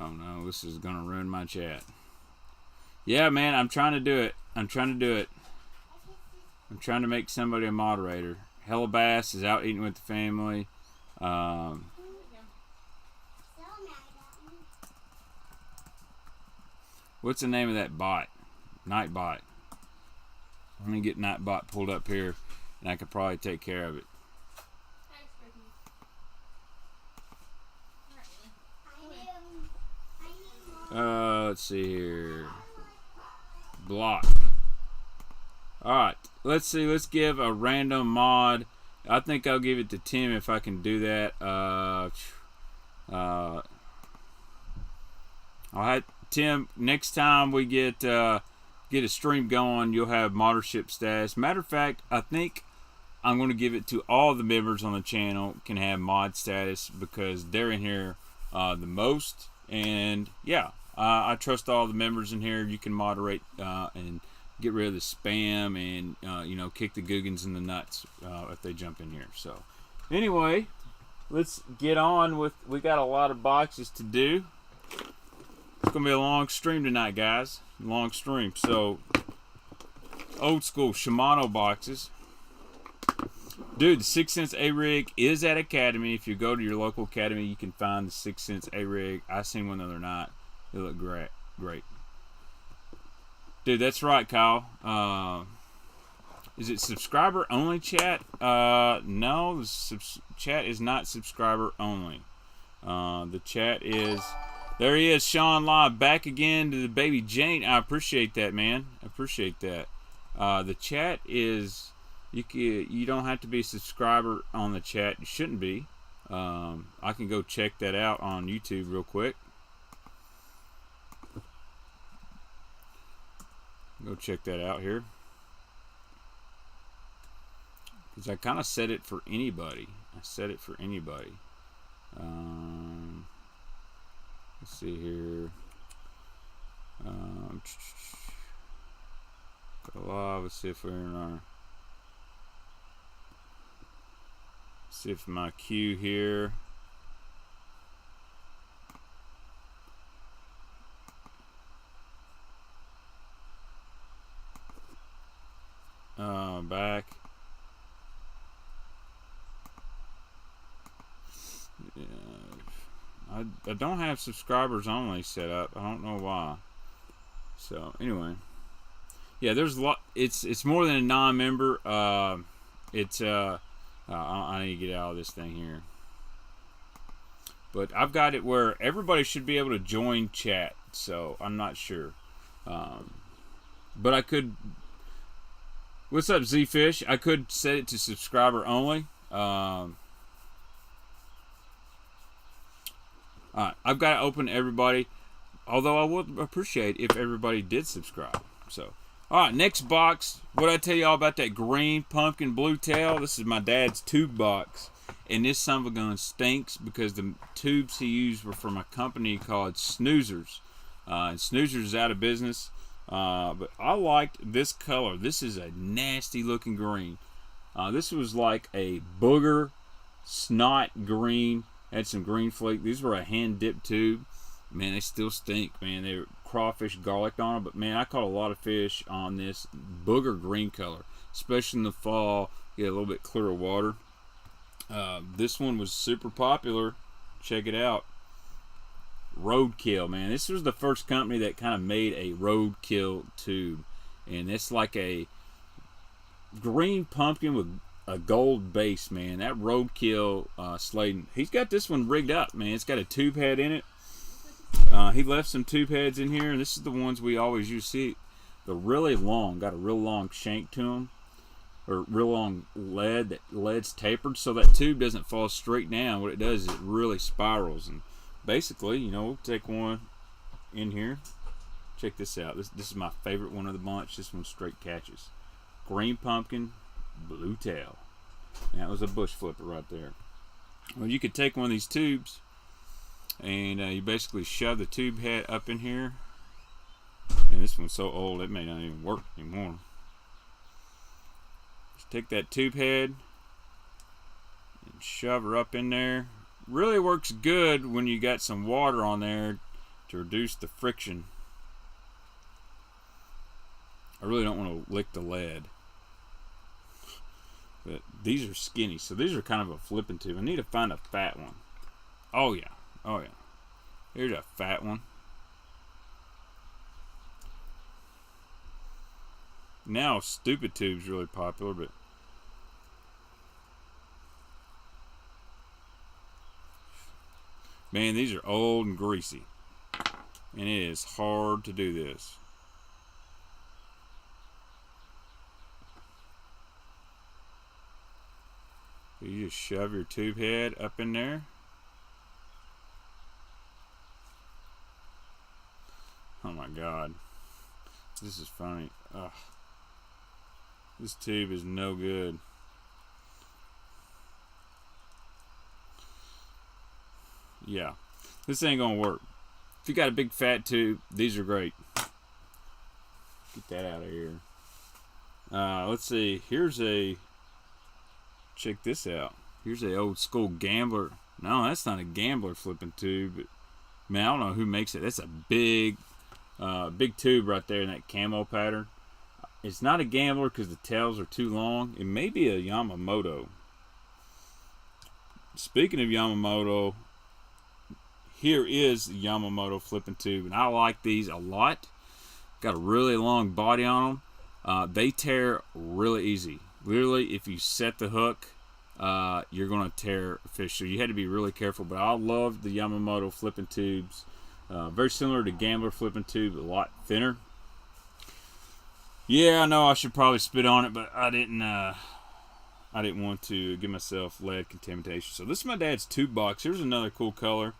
S1: Oh no, this is gonna ruin my chat. Yeah, man, I'm trying to do it. I'm trying to make somebody a moderator. Hella Bass is out eating with the family. What's the name of that bot? Nightbot. I'm gonna get Nightbot pulled up here, and I could probably take care of it. Let's see here. Block. Alright, let's see. Let's give a random mod. I think I'll give it to Tim if I can do that. I'll have Tim, next time we get a stream going, you'll have modership status. Matter of fact, I think I'm going to give it to all the members on the channel can have mod status because they're in here the most. And yeah, I trust all the members in here. You can moderate and get rid of the spam and kick the Googans in the nuts if they jump in here. So anyway, let's get on with. We got a lot of boxes to do. It's gonna be a long stream tonight, guys. Long stream. So old school Shimano boxes. Dude, the 6 Sense A-Rig is at Academy. If you go to your local Academy, you can find the 6 Sense A-Rig. I seen one the other night. It looked great. Dude, that's right, Kyle. Is it subscriber only chat? No, the chat is not subscriber only. The chat is. There he is, Sean Live, back again to the baby Jane. I appreciate that, man. I appreciate that. The chat is. You don't have to be a subscriber on the chat. You shouldn't be. I can go check that out on YouTube real quick. Go check that out here. Because I kind of set it for anybody. I set it for anybody. Let's see here. Go live. Let's see if we're in our. See if my queue here. Back. Yeah. I don't have subscribers only set up. I don't know why. So anyway, yeah, there's a lot. It's more than a non-member. I need to get out of this thing here. But I've got it where everybody should be able to join chat. So I'm not sure. But I could. What's up, Z-Fish? I could set it to subscriber only. Alright, I've got to open everybody. Although I would appreciate if everybody did subscribe. So, alright, next box. What did I tell y'all about that green pumpkin blue tail? This is my dad's tube box. And this son of a gun stinks because the tubes he used were from a company called Snoozers. And Snoozers is out of business. But I liked this color. This is a nasty looking green. This was like a booger snot green. Had some green flake. These were a hand dipped tube. Man, they still stink, man. They were crawfish garlic on them. But man, I caught a lot of fish on this booger green color, especially in the fall. Get a little bit clearer water. This one was super popular. Check it out. Roadkill, man. This was the first company that kind of made a roadkill tube, and it's like a green pumpkin with a gold base, man. That roadkill Sladen, he's got this one rigged up, man. It's got a tube head in it. He left some tube heads in here, and this is the ones we always use. See, they're really long, got a real long shank to them, or real long lead. That lead's tapered so that tube doesn't fall straight down. What it does is it really spirals. And basically, you know, we'll take one in here. Check this out. This is my favorite one of the bunch. This one straight catches. Green pumpkin, blue tail. That was a bush flipper right there. Well, you could take one of these tubes and you basically shove the tube head up in here. And this one's so old it may not even work anymore. Just take that tube head and shove her up in there. Really works good when you got some water on there to reduce the friction. I really don't want to lick the lead. But these are skinny, so these are kind of a flipping tube. I need to find a fat one. Oh yeah, oh yeah. Here's a fat one. Now stupid tube's really popular, but man, these are old and greasy. And it is hard to do this. So you just shove your tube head up in there. Oh my God. This is funny. Ugh. This tube is no good. Yeah, this ain't gonna work. If you got a big fat tube, these are great. Get that out of here. Let's see. Here's a. Check this out. Here's a old school gambler. No, that's not a gambler flipping tube. But, man, I don't know who makes it. That's a big tube right there in that camo pattern. It's not a gambler because the tails are too long. It may be a Yamamoto. Speaking of Yamamoto, here is the Yamamoto flipping tube, and I like these a lot. Got a really long body on them. They tear really easy. Literally, if you set the hook, you're going to tear a fish. So you had to be really careful. But I love the Yamamoto flipping tubes. Very similar to Gambler flipping tube, a lot thinner. Yeah, I know I should probably spit on it, but I didn't want to give myself lead contamination. So this is my dad's tube box. Here's another cool color.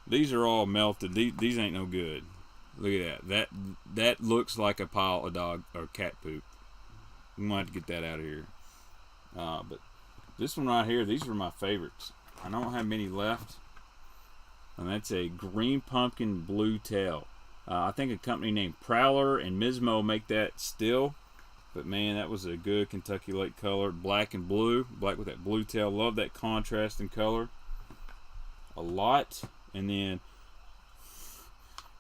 S1: These are all melted. These ain't no good. Look at that. That looks like a pile of dog or cat poop. We might have to get that out of here. But this one right here, these were my favorites. I don't have many left. And that's a green pumpkin blue tail. I think a company named Prowler and Mismo make that still. But man, that was a good Kentucky Lake color. Black and blue. Black with that blue tail. Love that contrast in color. A lot. And then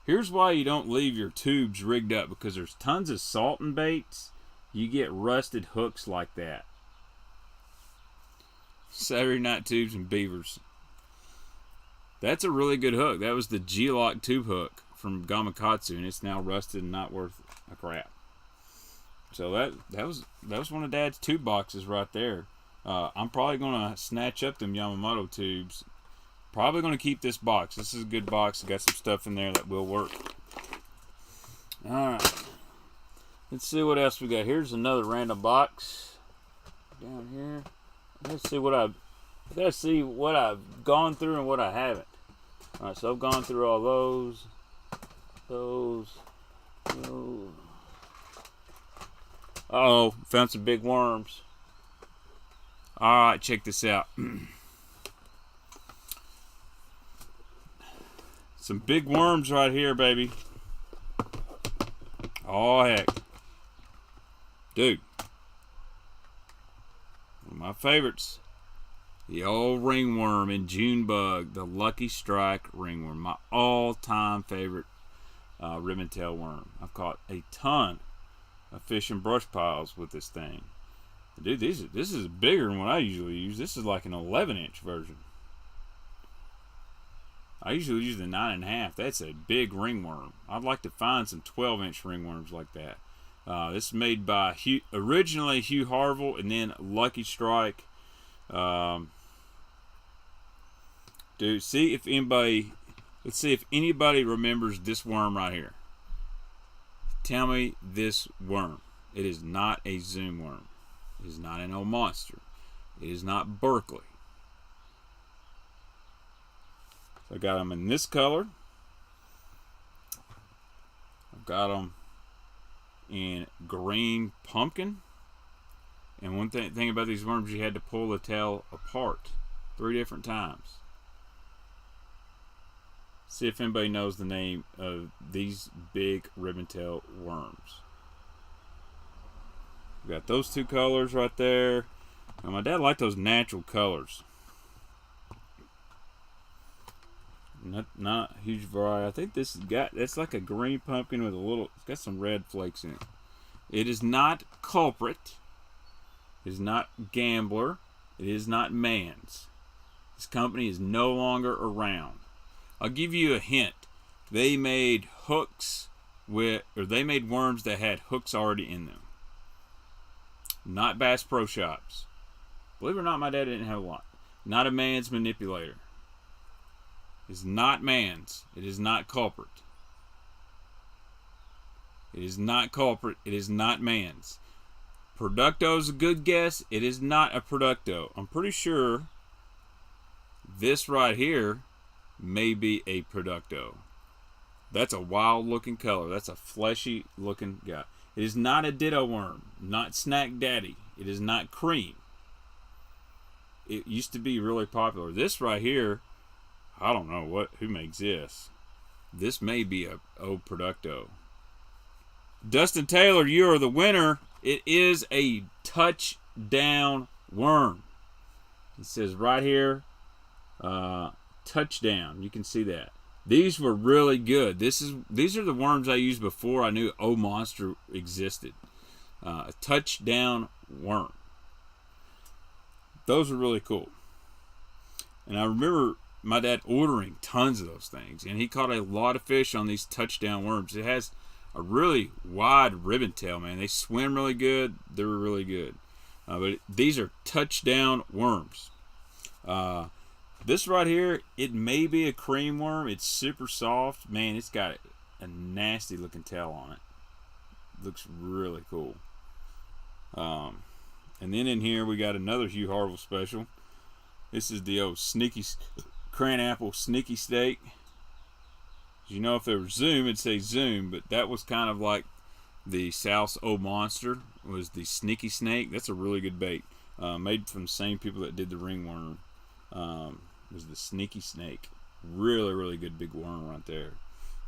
S1: here's why you don't leave your tubes rigged up, because there's tons of salting baits. You get rusted hooks like that. Saturday night tubes and beavers. That's a really good hook. That was the G-Lock tube hook from Gamakatsu, and it's now rusted and not worth a crap. So that was one of Dad's tube boxes right there. I'm probably gonna snatch up them Yamamoto tubes. Probably going to keep this box. This is a good box. It's got some stuff in there that will work. Alright. Let's see what else we got. Here's another random box. Down here. Let's see what I've gone through and what I haven't. Alright, so I've gone through all those. Uh-oh, found some big worms. Alright, check this out. Some big worms right here, baby. Oh, heck. Dude. One of my favorites. The old ringworm in June bug. The Lucky Strike ringworm. My all-time favorite ribbon tail worm. I've caught a ton of fish and brush piles with this thing. Dude, this is bigger than what I usually use. This is like an 11-inch version. I usually use the 9.5. That's a big ringworm. I'd like to find some 12-inch ringworms like that. This is made by originally Hugh Harville and then Lucky Strike. Dude, let's see if anybody remembers this worm right here. Tell me this worm. It is not a Zoom worm. It is not an old monster. It is not Berkeley. I got them in this color. I've got them in green pumpkin. And one thing about these worms, you had to pull the tail apart 3 different times. See if anybody knows the name of these big ribbon tail worms. We got those 2 colors right there. Now, my dad liked those natural colors. Not a huge variety. I think this that's like a green pumpkin with it's got some red flakes in it. It is not Culprit. It is not Gambler. It is not Mans. This company is no longer around. I'll give you a hint. They made they made worms that had hooks already in them. Not Bass Pro Shops. Believe it or not, my dad didn't have a lot. Not a Mans manipulator. It's not Mans. It is not Culprit. It is not Culprit. It is not Mans. Producto is a good guess. It is not a Producto. I'm pretty sure this right here may be a Producto. That's a wild looking color. That's a fleshy looking guy. It is not a Ditto worm. Not Snack Daddy. It is not Cream. It used to be really popular. This right here, I don't know who makes this. This may be a old Producto. Dustin Taylor, you are the winner. It is a touchdown worm. It says right here, touchdown. You can see that. These were really good. These are the worms I used before I knew O Monster existed. A touchdown worm. Those are really cool. And I remember my dad ordering tons of those things, and he caught a lot of fish on these touchdown worms. It has a really wide ribbon tail, man. They swim really good. They're really good. But these are touchdown worms. This right here, it may be a cream worm. It's super soft. Man, it's got a nasty looking tail on it. Looks really cool. And then in here we got another Hugh Harville special. This is the old sneaky cranapple sneaky steak. You know, if there was zoom, it'd say zoom, but that was kind of like the South's old monster was the sneaky snake. That's a really good bait. Made from the same people that did the ringworm. Was the sneaky snake. Really, really good big worm right there.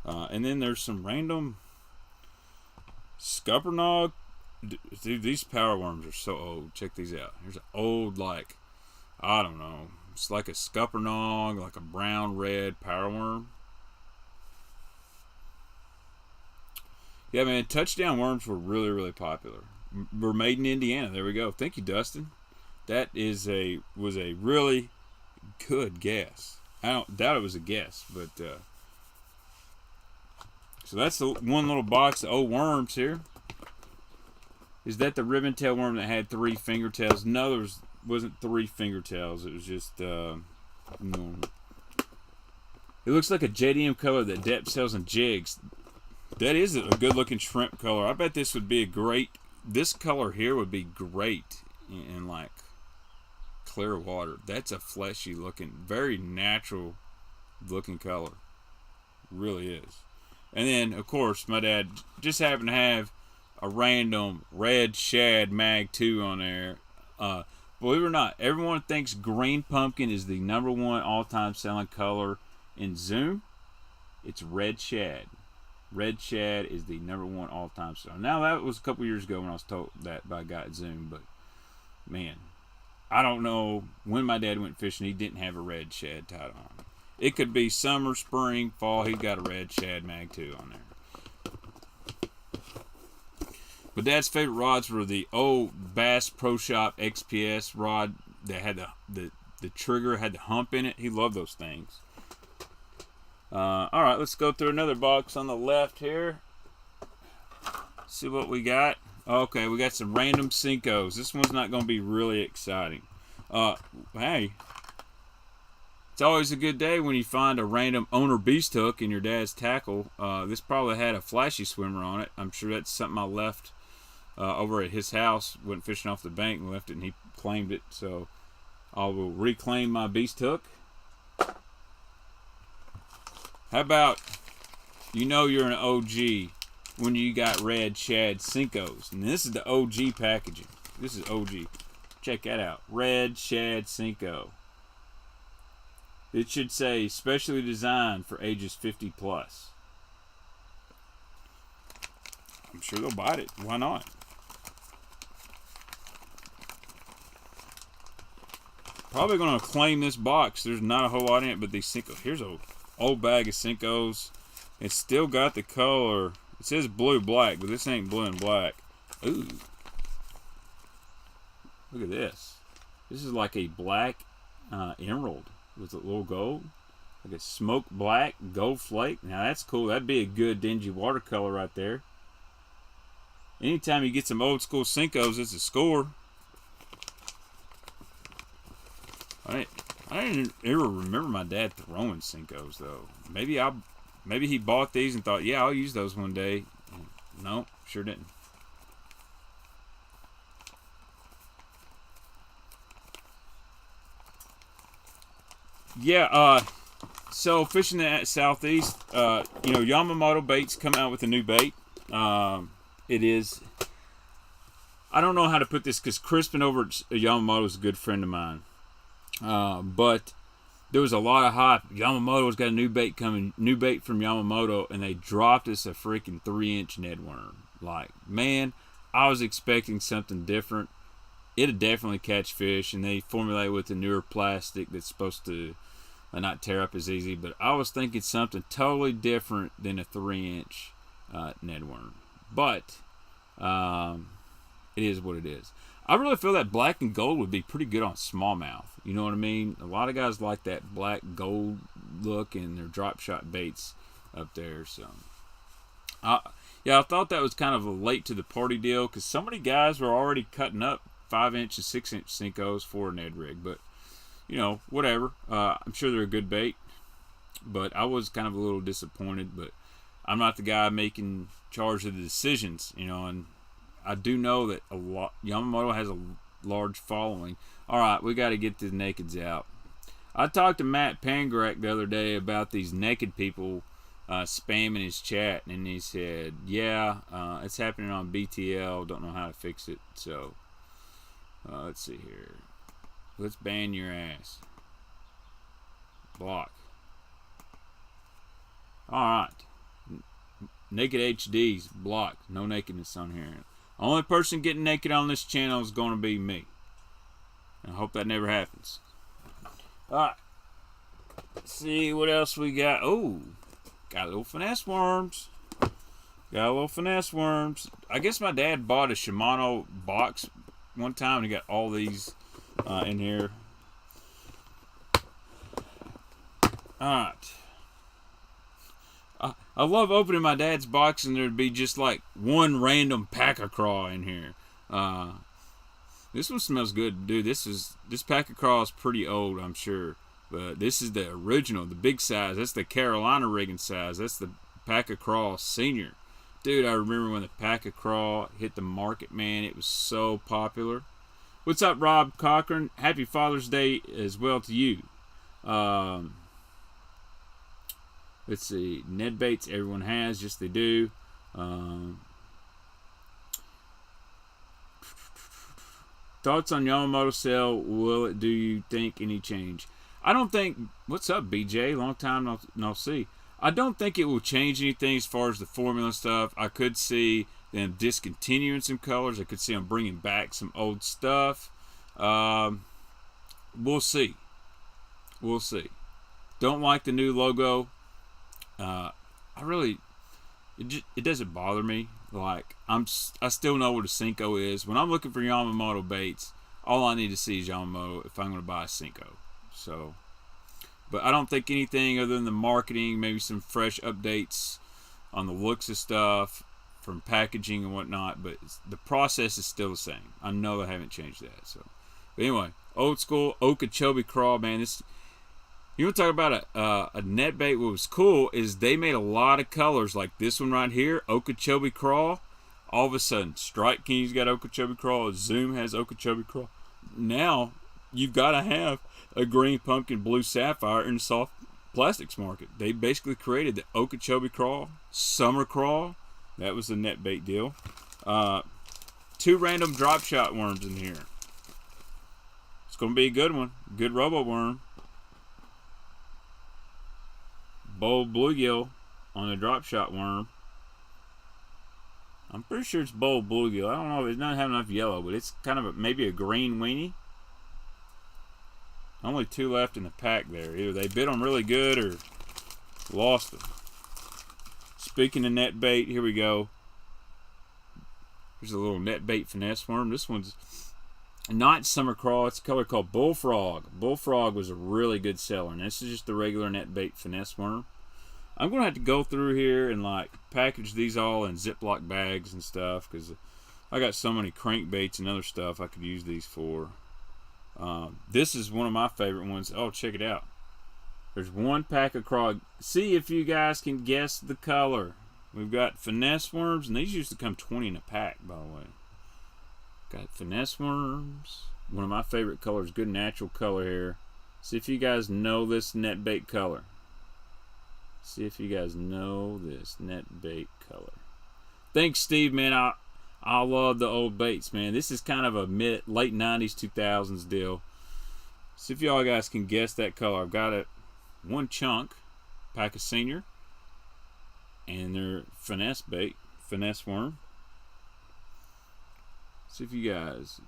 S1: And then there's some random scuppernog. Dude, these power worms are so old. Check these out. Here's an old, like, I don't know. It's like a scuppernog, like a brown red power worm. Yeah, man, touchdown worms were really, really popular. Were made in Indiana. There we go. Thank you, Dustin. That was a really good guess. I don't doubt it was a guess, but so that's the one little box of old worms here. Is that the ribbon tail worm that had 3 fingertails? No, there wasn't 3 fingertails. It was just normal. It looks like a JDM color that Depp sells in jigs. That is a good looking shrimp color. I bet this would be a great. This color here would be great in like clear water. That's a fleshy looking, very natural looking color. Really is. And then of course my dad just happened to have a random red shad mag 2 on there. Believe it or not, everyone thinks green pumpkin is the #1 all-time selling color in Zoom. It's red shad. Red shad is the #1 all-time seller. Now that was a couple years ago when I was told that by a guy at Zoom, but man, I don't know when my dad went fishing. He didn't have a red shad tied on. It could be summer, spring, fall. He got a red shad mag 2 on there. But Dad's favorite rods were the old Bass Pro Shop XPS rod that had the trigger had the hump in it. He loved those things. All right, let's go through another box on the left here. See what we got. Okay, we got some random Senkos. This one's not going to be really exciting. Hey, it's always a good day when you find a random owner beast hook in your dad's tackle. This probably had a flashy swimmer on it. I'm sure that's something I left over at his house. Went fishing off the bank and left it, and he claimed it. So I will reclaim my beast hook. How about, you know you're an OG when you got red Shad Senkos. And this is the OG packaging. This is OG. Check that out. Red Shad Senko. It should say specially designed for ages 50 plus. I'm sure they'll bite it. Why not? Probably going to claim this box. There's not a whole lot in it, but these Senkos. Here's a old bag of Senkos. It's still got the color. It says blue black, but this ain't blue and black. Ooh. Look at this. This is like a black emerald with a little gold. Like a smoke black gold flake. Now that's cool. That'd be a good dingy watercolor right there. Anytime you get some old school Senkos, it's a score. I didn't ever remember my dad throwing Senkos though. Maybe he bought these and thought, yeah, I'll use those one day. No, sure didn't. Yeah, so fishing at Southeast, you know, Yamamoto baits come out with a new bait. It is, I don't know how to put this because Crispin over at Yamamoto is a good friend of mine. But there was a lot of hype. Yamamoto's got a new bait coming, new bait from Yamamoto, and they dropped us a freaking 3-inch Ned worm. Like, man, I was expecting something different. It'd definitely catch fish, and they formulate with a newer plastic that's supposed to not tear up as easy. But I was thinking something totally different than a 3-inch Ned worm. But it is what it is. I really feel that black and gold would be pretty good on smallmouth. You know what I mean? A lot of guys like that black gold look in their drop shot baits up there. So, Yeah, I thought that was kind of a late to the party deal because so many guys were already cutting up 5-inch and 6-inch Senkos for a Ned rig. But, you know, whatever. I'm sure they're a good bait. But I was kind of a little disappointed. But I'm not the guy making charge of the decisions, you know. And I do know that Yamamoto has a large following. All right, we got to get the nakeds out. I talked to Matt Pangarek the other day about these naked people spamming his chat, and he said, yeah, it's happening on BTL, don't know how to fix it. So let's see here, let's ban your ass, block. Alright, naked HDs blocked, no nakedness on here. Only person getting naked on this channel is going to be me, I hope that never happens. Alright, let's see what else we got. Oh, got little finesse worms. Got a little finesse worms. I guess my dad bought a Shimano box one time and he got all these in here. Alright. I love opening my dad's box and there'd be just like one random pack-a-craw in here. This one smells good, dude. This pack-a-craw is pretty old, I'm sure. But this is the original, the big size. That's the Carolina rigging size. That's the pack-a-craw senior. Dude, I remember when the pack-a-craw hit the market, man. It was so popular. What's up, Rob Cochran? Happy Father's Day as well to you. Let's see. Ned baits everyone has. Yes, they do. Thoughts on Yamamoto sale? Will it do you think any change? I don't think. What's up, BJ? Long time no see. I don't think it will change anything as far as the formula stuff. I could see them discontinuing some colors. I could see them bringing back some old stuff. We'll see. We'll see. Don't like the new logo. It doesn't bother me. Like I still know what a Senko is. When I'm looking for Yamamoto baits, all I need to see is Yamamoto if I'm going to buy a Senko. So, but I don't think anything other than the marketing, maybe some fresh updates on the looks of stuff from packaging and whatnot. But the process is still the same. I know they haven't changed that. So, but anyway, old school Okeechobee crawl, man. You want to talk about a net bait? What was cool is they made a lot of colors, like this one right here, Okeechobee crawl. All of a sudden, Strike King's got Okeechobee crawl. Zoom has Okeechobee crawl. Now you've got to have a green pumpkin blue sapphire in the soft plastics market. They basically created the Okeechobee crawl, summer crawl. That was the net bait deal. 2 random drop shot worms in here. It's going to be a good one. Good robo worm. Bold bluegill on the drop shot worm. I'm pretty sure it's bold bluegill. I don't know if it doesn't have enough yellow, but it's kind of maybe a green weenie. Only 2 left in the pack there. Either they bit them really good or lost them. Speaking of net bait, here we go. Here's a little net bait finesse worm. This one's not summer crawl. It's a color called Bullfrog. Bullfrog was a really good seller, and this is just the regular net bait finesse worm. I'm going to have to go through here and like package these all in Ziploc bags and stuff because I got so many crankbaits and other stuff I could use these for. This is one of my favorite ones. Oh, check it out. There's one pack of craw. See if you guys can guess the color. We've got finesse worms, and these used to come 20 in a pack, by the way. Got finesse worms. One of my favorite colors. Good natural color here. See if you guys know this net bait color. See if you guys know this net bait color. Thanks, Steve, man. I love the old baits, man. This is kind of a late 90s, 2000s deal. See if y'all guys can guess that color. I've got it. One chunk, pack of senior, and their finesse bait, finesse worm. See if you guys.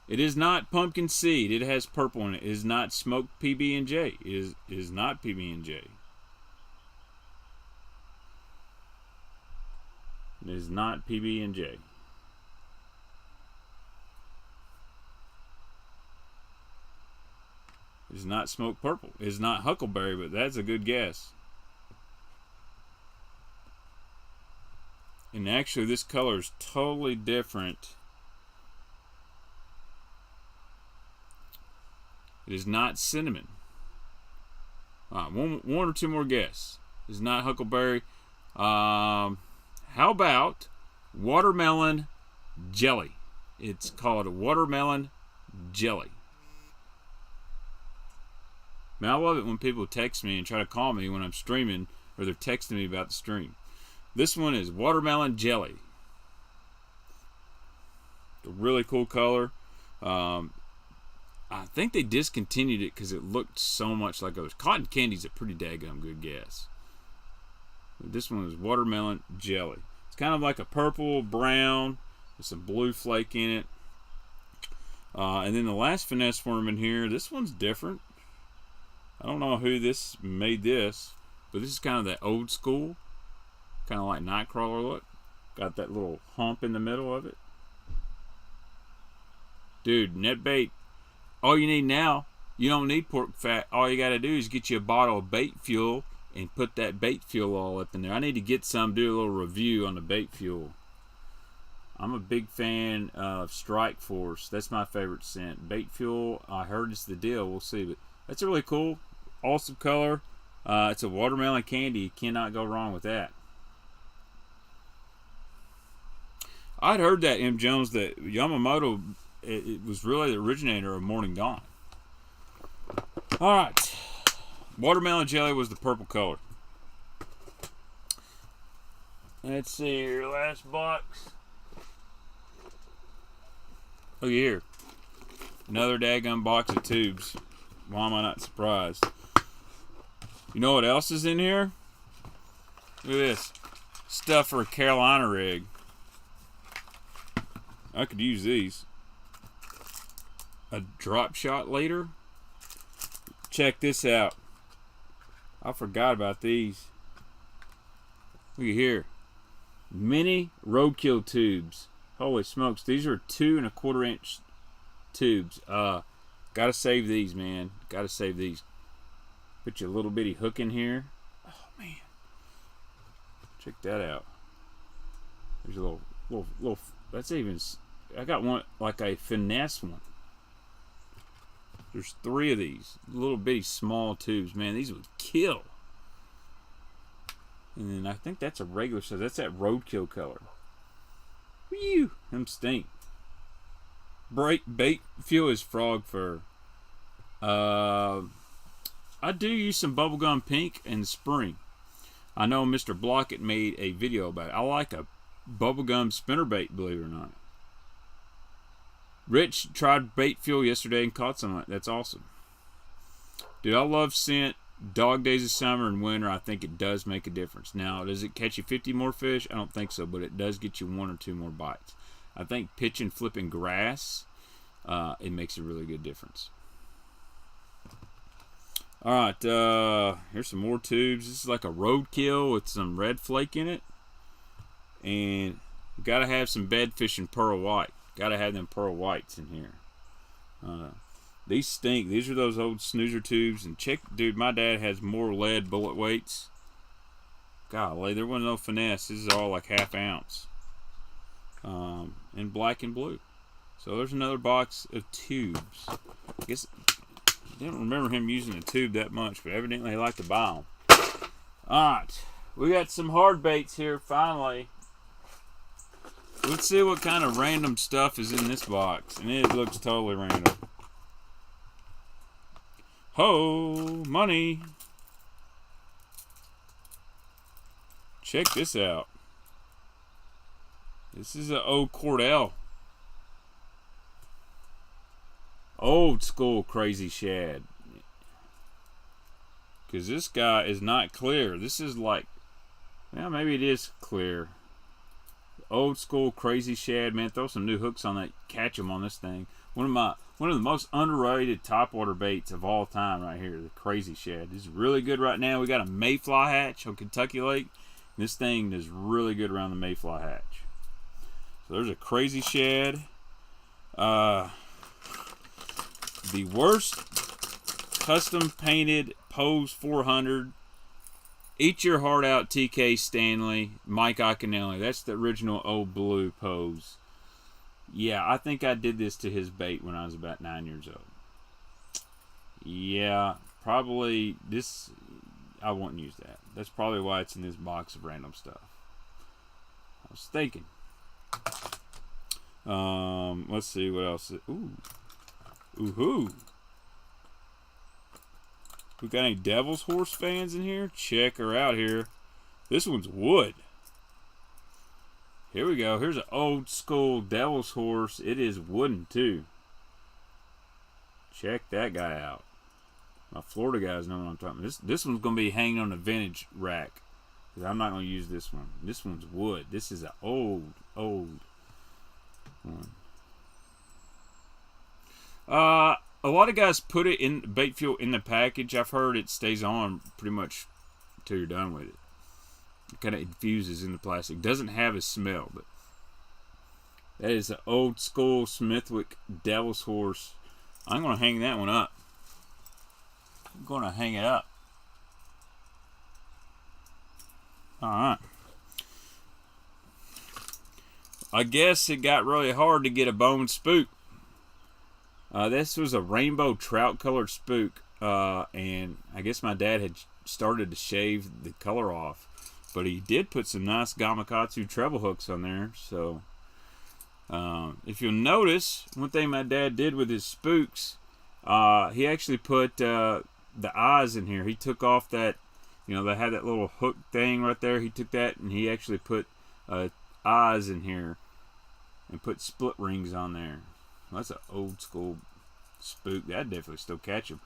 S1: It is not pumpkin seed. It has purple in it. It is not smoked PB&J. It is not PB&J. It is not PB&J. It is not smoked purple. It is not huckleberry, but that's a good guess. And actually, this color is totally different. It is not cinnamon. All right, one or two more guesses. It's not huckleberry. How about watermelon jelly? It's called a watermelon jelly. Man, I love it when people text me and try to call me when I'm streaming, or they're texting me about the stream. This one is watermelon jelly. It's a really cool color. I think they discontinued it because it looked so much like others. Cotton candy's a pretty daggum good guess. This one is watermelon jelly. It's kind of like a purple, brown, with some blue flake in it. And then the last finesse worm in here, this one's different. I don't know who made this, but this is kind of that old school, kind of like Nightcrawler look. Got that little hump in the middle of it. Dude, net bait. All you need now, you don't need pork fat. All you got to do is get you a bottle of bait fuel and put that bait fuel all up in there. I need to get some, do a little review on the bait fuel. I'm a big fan of Strike Force. That's my favorite scent. Bait fuel, I heard it's the deal. We'll see. But that's really cool. Awesome color. It's a watermelon candy. You cannot go wrong with that. I'd heard that, M. Jones, that Yamamoto, it was really the originator of Morning Dawn. All right. Watermelon jelly was the purple color. Let's see here. Last box. Look here. Another daggum box of tubes. Why am I not surprised? You know what else is in here? Look at this. Stuff for a Carolina rig. I could use these. A drop shot leader. Check this out. I forgot about these. Look at here. Mini roadkill tubes. Holy smokes. These are 2 1/4 inch tubes. Gotta save these, man. Gotta save these. Put your little bitty hook in here. Oh, man. Check that out. There's a little, that's even, I got one, like a finesse one. There's 3 of these. Little bitty small tubes. Man, these would kill. And then I think that's a regular size. That's that roadkill color. Whew, them stink. Bait fuel is frog fur. I do use some bubblegum pink in the spring. I know Mr. Blockett made a video about it. I like a bubblegum spinnerbait, believe it or not. Rich tried bait fuel yesterday and caught some of it. That's awesome. Dude, I love scent. Dog days of summer and winter, I think it does make a difference. Now, does it catch you 50 more fish? I don't think so, but it does get you 1 or 2 more bites. I think pitching, flipping grass, it makes a really good difference. All right, here's some more tubes. This is like a roadkill with some red flake in it. And you got to have some bed fishing pearl white. Got to have them pearl whites in here. These stink. These are those old snoozer tubes. And check, dude, my dad has more lead bullet weights. Golly, there wasn't no finesse. This is all like 1/2 ounce. In black and blue. So there's another box of tubes. I guess I didn't remember him using a tube that much, but evidently he liked to buy them. Alright, we got some hard baits here finally. Let's see what kind of random stuff is in this box. And it looks totally random. Ho, money. Check this out. This is an old Cordell. Old school crazy shad. Because this guy is not clear. This is like, well, maybe it is clear. Old school crazy shad, man. Throw some new hooks on that. Catch them on this thing. One of the most underrated topwater baits of all time right here. The crazy shad. This is really good right now. We got a mayfly hatch on Kentucky Lake. This thing is really good around the mayfly hatch. So there's a crazy shad. The worst custom painted Pose 400 Eat Your Heart Out, TK Stanley, Mike Iaconelli. That's the original Old Blue pose. Yeah, I think I did this to his bait when I was about 9 years old. Yeah, probably this. I won't use that. That's probably why it's in this box of random stuff. I was thinking. Let's see what else. Ooh. Ooh-hoo. We got any Devil's Horse fans in here? Check her out here. This one's wood. Here we go. Here's an old school Devil's Horse. It is wooden too. Check that guy out. My Florida guys know what I'm talking about. This one's going to be hanging on a vintage rack. Because I'm not going to use this one. This one's wood. This is an old one. A lot of guys put it in bait fuel in the package. I've heard it stays on pretty much until you're done with it. It kind of infuses in the plastic. Doesn't have a smell, but that is an old school Smithwick Devil's Horse. I'm going to hang that one up. I'm going to hang it up. Alright. I guess it got really hard to get a bone spook. This was a rainbow trout colored spook, and I guess my dad had started to shave the color off, but he did put some nice Gamakatsu treble hooks on there. So if you'll notice, one thing my dad did with his spooks, he actually put the eyes in here. He took off that, they had that little hook thing right there. He took that and he actually put eyes in here and put split rings on there. Well, that's an old school spook. That'd definitely still catch him.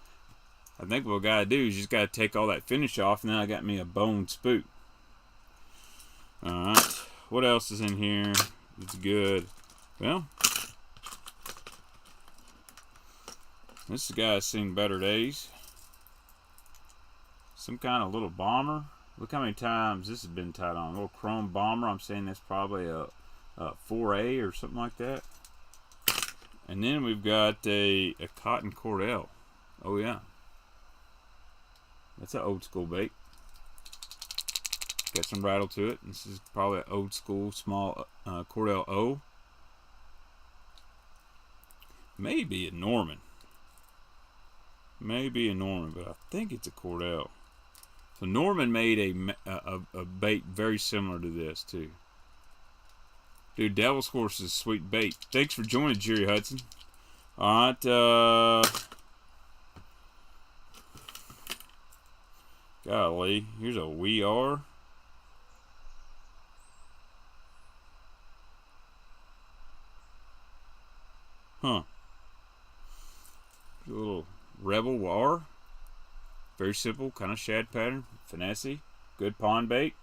S1: I think what I gotta do is just gotta take all that finish off, and then I got me a bone spook. Alright. What else is in here? It's good. Well, this guy's seen better days. Some kind of little bomber. Look how many times this has been tied on. A little chrome bomber. I'm saying that's probably a 4A or something like that. And then we've got a cotton cordell. Oh yeah. That's an old school bait. Got some rattle to it. This is probably an old school small cordell O. Maybe a Norman. Maybe a Norman, but I think it's a cordell. So Norman made a bait very similar to this too. Dude, Devil's Horse is a sweet bait. Thanks for joining, Jerry Hudson. Alright, golly, here's a We Are. Huh. A little Rebel War. Very simple, kind of shad pattern. Finesse. Good pond bait.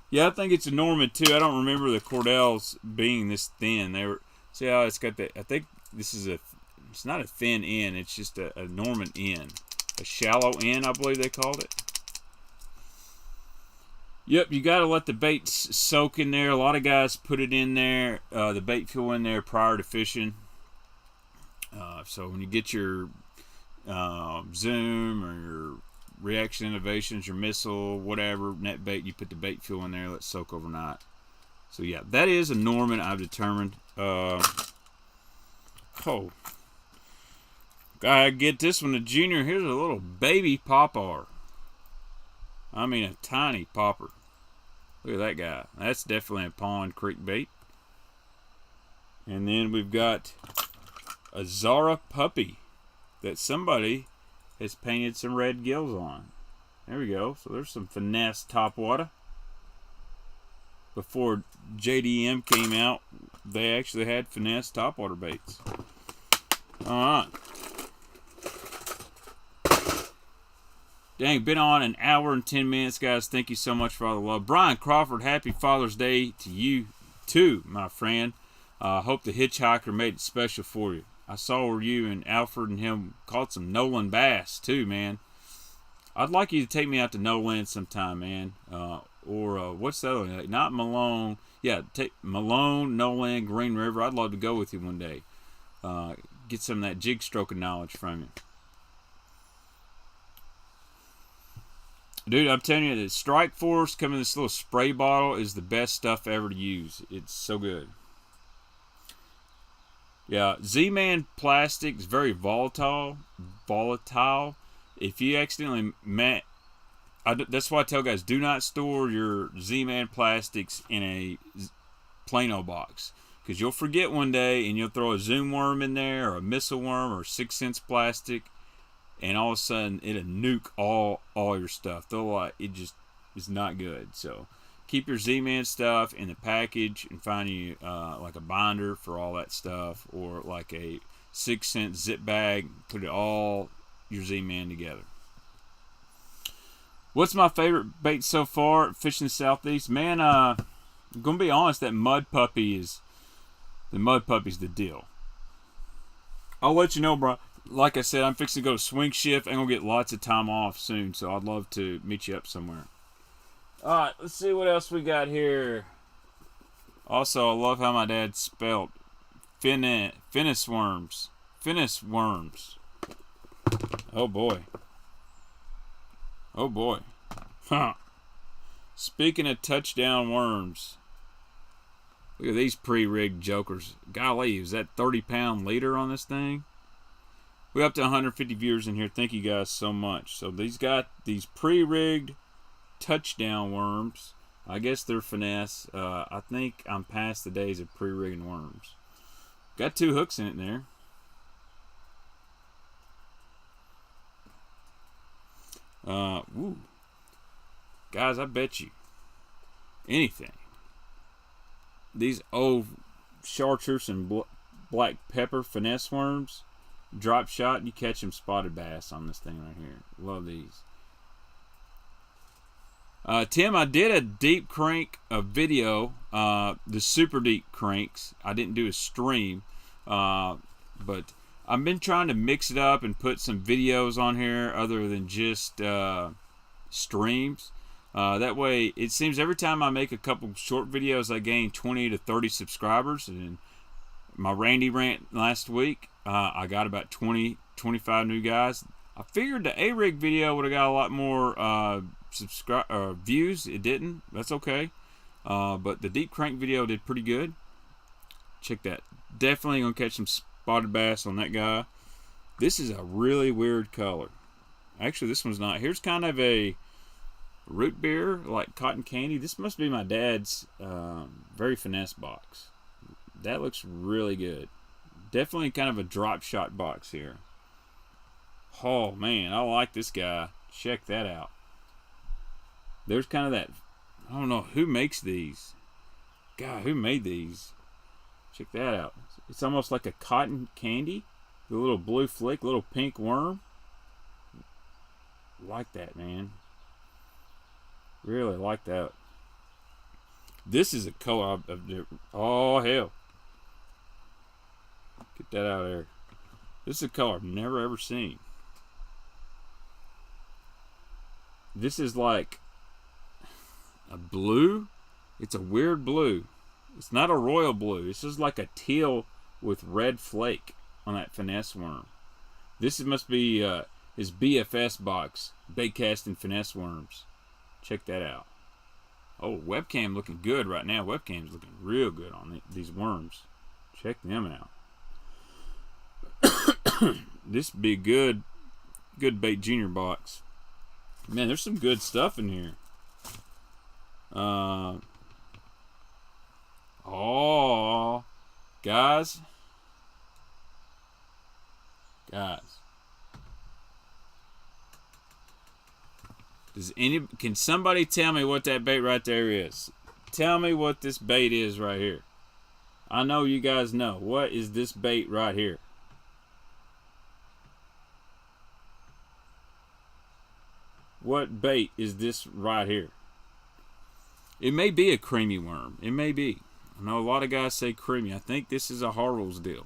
S1: Yeah, I think it's a Norman too. I don't remember the cordells being this thin. They were, see how it's got the, I think this is it's not a thin end, it's just a Norman end. A shallow end, I believe they called it. Yep, you got to let the bait soak in there. A lot of guys put it in there, the bait fuel in there prior to fishing. So when you get your Zoom or your Reaction Innovations, your missile, whatever, net bait, you put the bait fuel in there, let it soak overnight. So yeah, that is a Norman, I've determined. Gotta get this one to Junior. Here's a little baby popper. I mean a tiny popper. Look at that guy. That's definitely a pond creek bait. And then we've got a Zara puppy that somebody has painted some red gills on. There we go. So there's some finesse topwater. Before JDM came out, they actually had finesse topwater baits. Alright. Dang, been on an hour and 10 minutes, guys. Thank you so much for all the love. Brian Crawford, happy Father's Day to you, too, my friend. Hope the hitchhiker made it special for you. I saw where you and Alfred and him caught some Nolan bass, too, man. I'd like you to take me out to Nolan sometime, man. Or what's the other one? Not Malone. Yeah, take Malone, Nolan, Green River. I'd love to go with you one day. Get some of that jig stroking knowledge from you. Dude, I'm telling you, the Strike Force coming in this little spray bottle is the best stuff ever to use. It's so good. Yeah, Z-Man plastic is very volatile. If you accidentally that's why I tell guys, do not store your Z-Man plastics in a Plano box, because you'll forget one day and you'll throw a Zoom worm in there or a missile worm or 6 cents plastic, and all of a sudden it'll nuke all your stuff. It just is not good. So keep your Z-Man stuff in the package and find you like a binder for all that stuff, or like a 6 cent zip bag. Put it all your Z-Man together. What's my favorite bait so far fishing the Southeast? Man, I'm gonna be honest. That mud puppy's the deal. I'll let you know, bro. Like I said, I'm fixing to go to swing shift. I'm gonna get lots of time off soon, so I'd love to meet you up somewhere. All right, let's see what else we got here. Also, I love how my dad spelled finnis worms. Finnis worms. Oh boy. Oh boy. Huh. Speaking of touchdown worms, look at these pre-rigged jokers. Golly, is that 30-pound leader on this thing? We're up to 150 viewers in here. Thank you guys so much. So these got these pre-rigged touchdown worms. I guess they're finesse. I think I'm past the days of pre-rigging worms. Got 2 hooks in it there. Woo. Guys, I bet you anything, these old chartreuse and black pepper finesse worms, drop shot, and you catch them spotted bass on this thing right here. Love these. Tim, I did a deep crank video, the super deep cranks. I didn't do a stream, but I've been trying to mix it up and put some videos on here other than just streams. That way, it seems every time I make a couple short videos, I gain 20 to 30 subscribers. And my Randy rant last week, I got about 20, 25 new guys. I figured the A-Rig video would have got a lot more views. It didn't. That's okay. But the deep crank video did pretty good. Check that. Definitely gonna catch some spotted bass on that guy. This is a really weird color. Actually, this one's not. Here's kind of a root beer, like cotton candy. This must be my dad's very finesse box. That looks really good. Definitely kind of a drop shot box here. Oh man, I like this guy. Check that out. There's kind of that, I don't know who makes these. God, who made these? Check that out. It's almost like a cotton candy. The little blue flick, little pink worm. Like that, man. Really like that. This is a color oh hell. Get that out of there. This is a color I've never ever seen. This is like a blue. It's a weird blue. It's not a royal blue. This is like a teal with red flake on that finesse worm. This must be his BFS box, bait casting finesse worms. Check that out. Oh, webcam looking good right now. Webcam's looking real good on these worms. Check them out. This would be a good bait junior box. Man, there's some good stuff in here. Oh, guys. Can somebody tell me what that bait right there is? Tell me what this bait is right here. I know you guys know. What is this bait right here? What bait is this right here? It may be a creamy worm. It may be. I know a lot of guys say creamy. I think this is a Harwell's deal.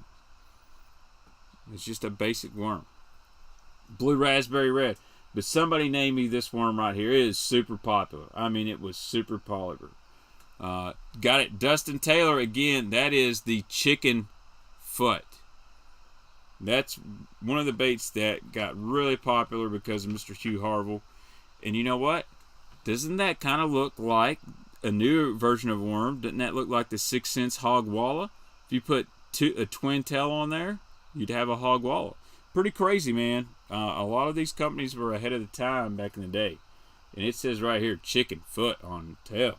S1: It's just a basic worm. Blue raspberry red. But somebody name me this worm right here. It is super popular. I mean, it was super popular. Got it. Dustin Taylor again. That is the chicken foot. That's one of the baits that got really popular because of Mr. Hugh Harville. And you know what? Doesn't that kind of look like a newer version of a worm? Doesn't that look like the 6 cents hog walla? If you put a twin tail on there, you'd have a hog walla. Pretty crazy, man. A lot of these companies were ahead of the time back in the day. And it says right here, chicken foot on tail.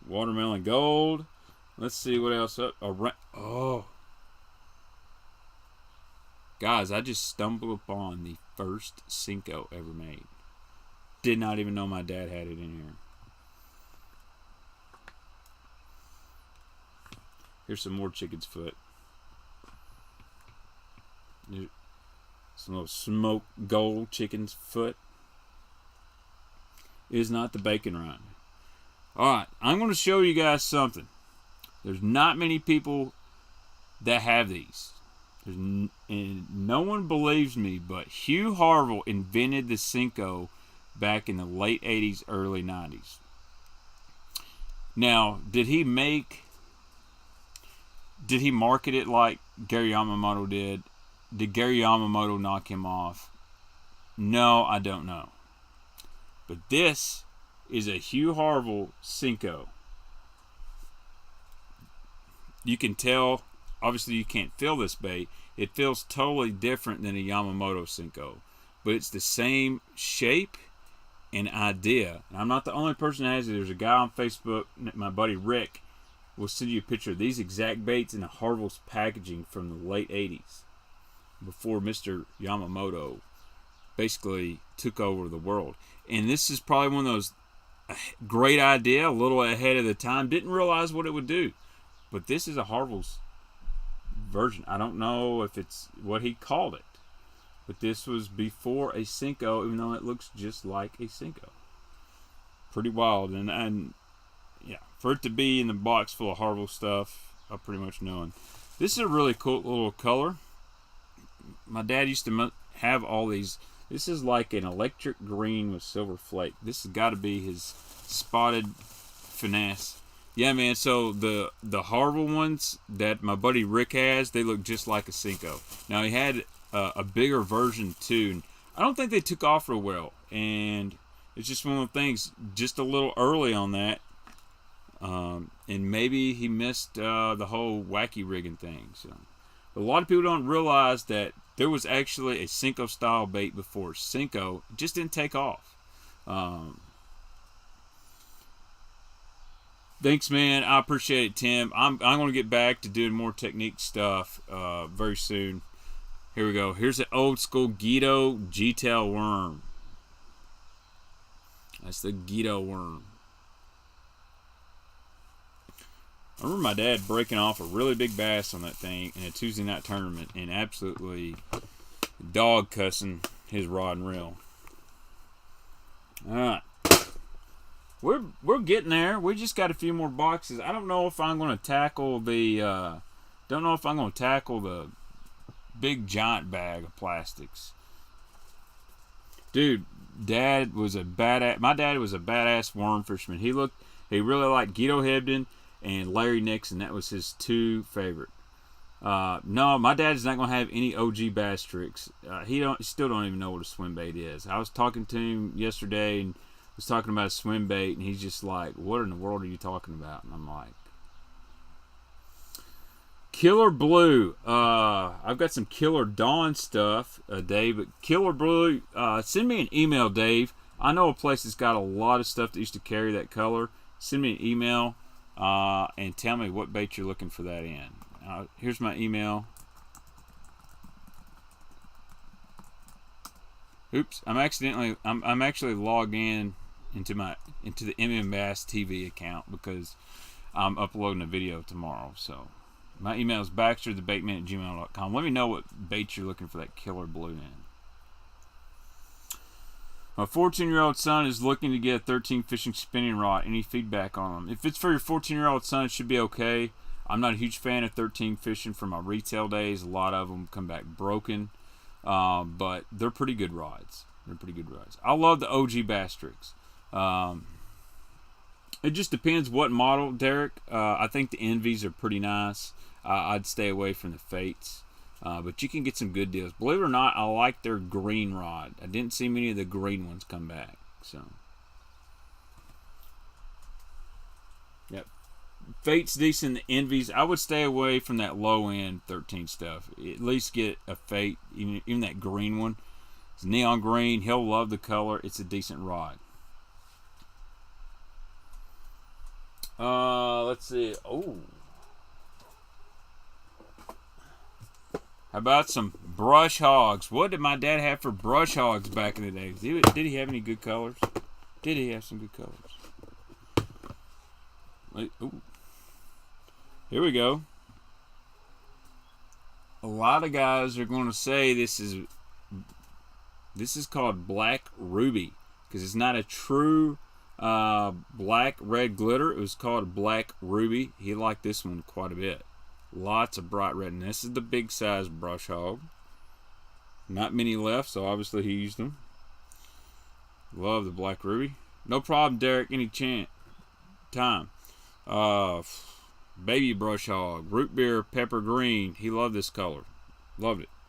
S1: Watermelon gold. Let's see what else. Oh. Guys, I just stumbled upon the first Senko ever made. Did not even know my dad had it in here. Here's some more chicken's foot. Some little smoked gold chicken's foot. It is not the bacon rind. Alright, I'm going to show you guys something. There's not many people that have these. And no one believes me, but Hugh Harville invented the Senko back in the late 80s, early 90s. Now, did he market it like Gary Yamamoto did? Did Gary Yamamoto knock him off? No, I don't know. But this is a Hugh Harville Senko. You can tell, obviously you can't feel this bait. It feels totally different than a Yamamoto Senko. But it's the same shape and idea. And I'm not the only person that has it. There's a guy on Facebook, my buddy Rick, will send you a picture of these exact baits in a Harville's packaging from the late 80s. Before Mr. Yamamoto basically took over the world. And this is probably one of those great idea, a little ahead of the time. Didn't realize what it would do. But this is a Harville's version. I don't know if it's what he called it. But this was before a Senko, even though it looks just like a Senko. Pretty wild. And yeah, for it to be in the box full of Harville stuff, I pretty much know. This is a really cool little color. My dad used to have all these. This is like an electric green with silver flake. This has got to be his spotted finesse. Yeah, man, so the Harville ones that my buddy Rick has, they look just like a Senko. Now, he had a bigger version, too. And I don't think they took off real well. And it's just one of the things, just a little early on that. And maybe he missed the whole wacky rigging thing. So a lot of people don't realize that there was actually a Senko style bait before Senko. It just didn't take off. Thanks, man. I appreciate it, Tim. I'm going to get back to doing more technique stuff very soon. Here we go. Here's an old school Guido G-tail worm. That's the Guido worm. I remember my dad breaking off a really big bass on that thing in a Tuesday night tournament and absolutely dog cussing his rod and reel. All right. We're getting there. We just got a few more boxes. I don't know if I'm going to tackle the big giant bag of plastics. Dude, Dad was a badass. My dad was a badass worm fisherman. He really liked Guido Hebden and Larry Nixon. That was his two favorite. No, my dad's not going to have any OG bass tricks. He still don't even know what a swim bait is. I was talking to him yesterday and was talking about a swim bait, and he's just like, what in the world are you talking about? And I'm like, Killer Blue. I've got some Killer Dawn stuff, Dave, but Killer Blue, send me an email, Dave. I know a place that's got a lot of stuff that used to carry that color. Send me an email and tell me what bait you're looking for that in. Here's my email. Oops, I'm actually logged in into the TheBaitmanTV account because I'm uploading a video tomorrow. So my email is baxterthebaitman@gmail.com. Let me know what bait you're looking for that Killer Blue in. My 14-year-old son is looking to get a 13 fishing spinning rod. Any feedback on them? If it's for your 14-year-old son, it should be okay. I'm not a huge fan of 13 fishing from my retail days. A lot of them come back broken, but they're pretty good rods. I love the OG bass tricks. It just depends what model, Derek. I think the Envies are pretty nice. I'd stay away from the Fates. But you can get some good deals. Believe it or not, I like their green rod. I didn't see many of the green ones come back. So, yep. Fate's decent. The Envies, I would stay away from that low end 13 stuff. At least get a Fate, even that green one. It's neon green. He'll love the color. It's a decent rod. Let's see. Oh. How about some brush hogs? What did my dad have for brush hogs back in the day? Did he have any good colors? Did he have some good colors? Wait, ooh. Here we go. A lot of guys are going to say this is called Black Ruby because it's not a true black red glitter. It was called Black Ruby. He liked this one quite a bit. Lots of bright red, and this is the big size brush hog. Not many left, so obviously he used them. Love the Black Ruby. No problem, Derek. Any time. Baby brush hog, root beer, pepper green. He loved this color. Loved it.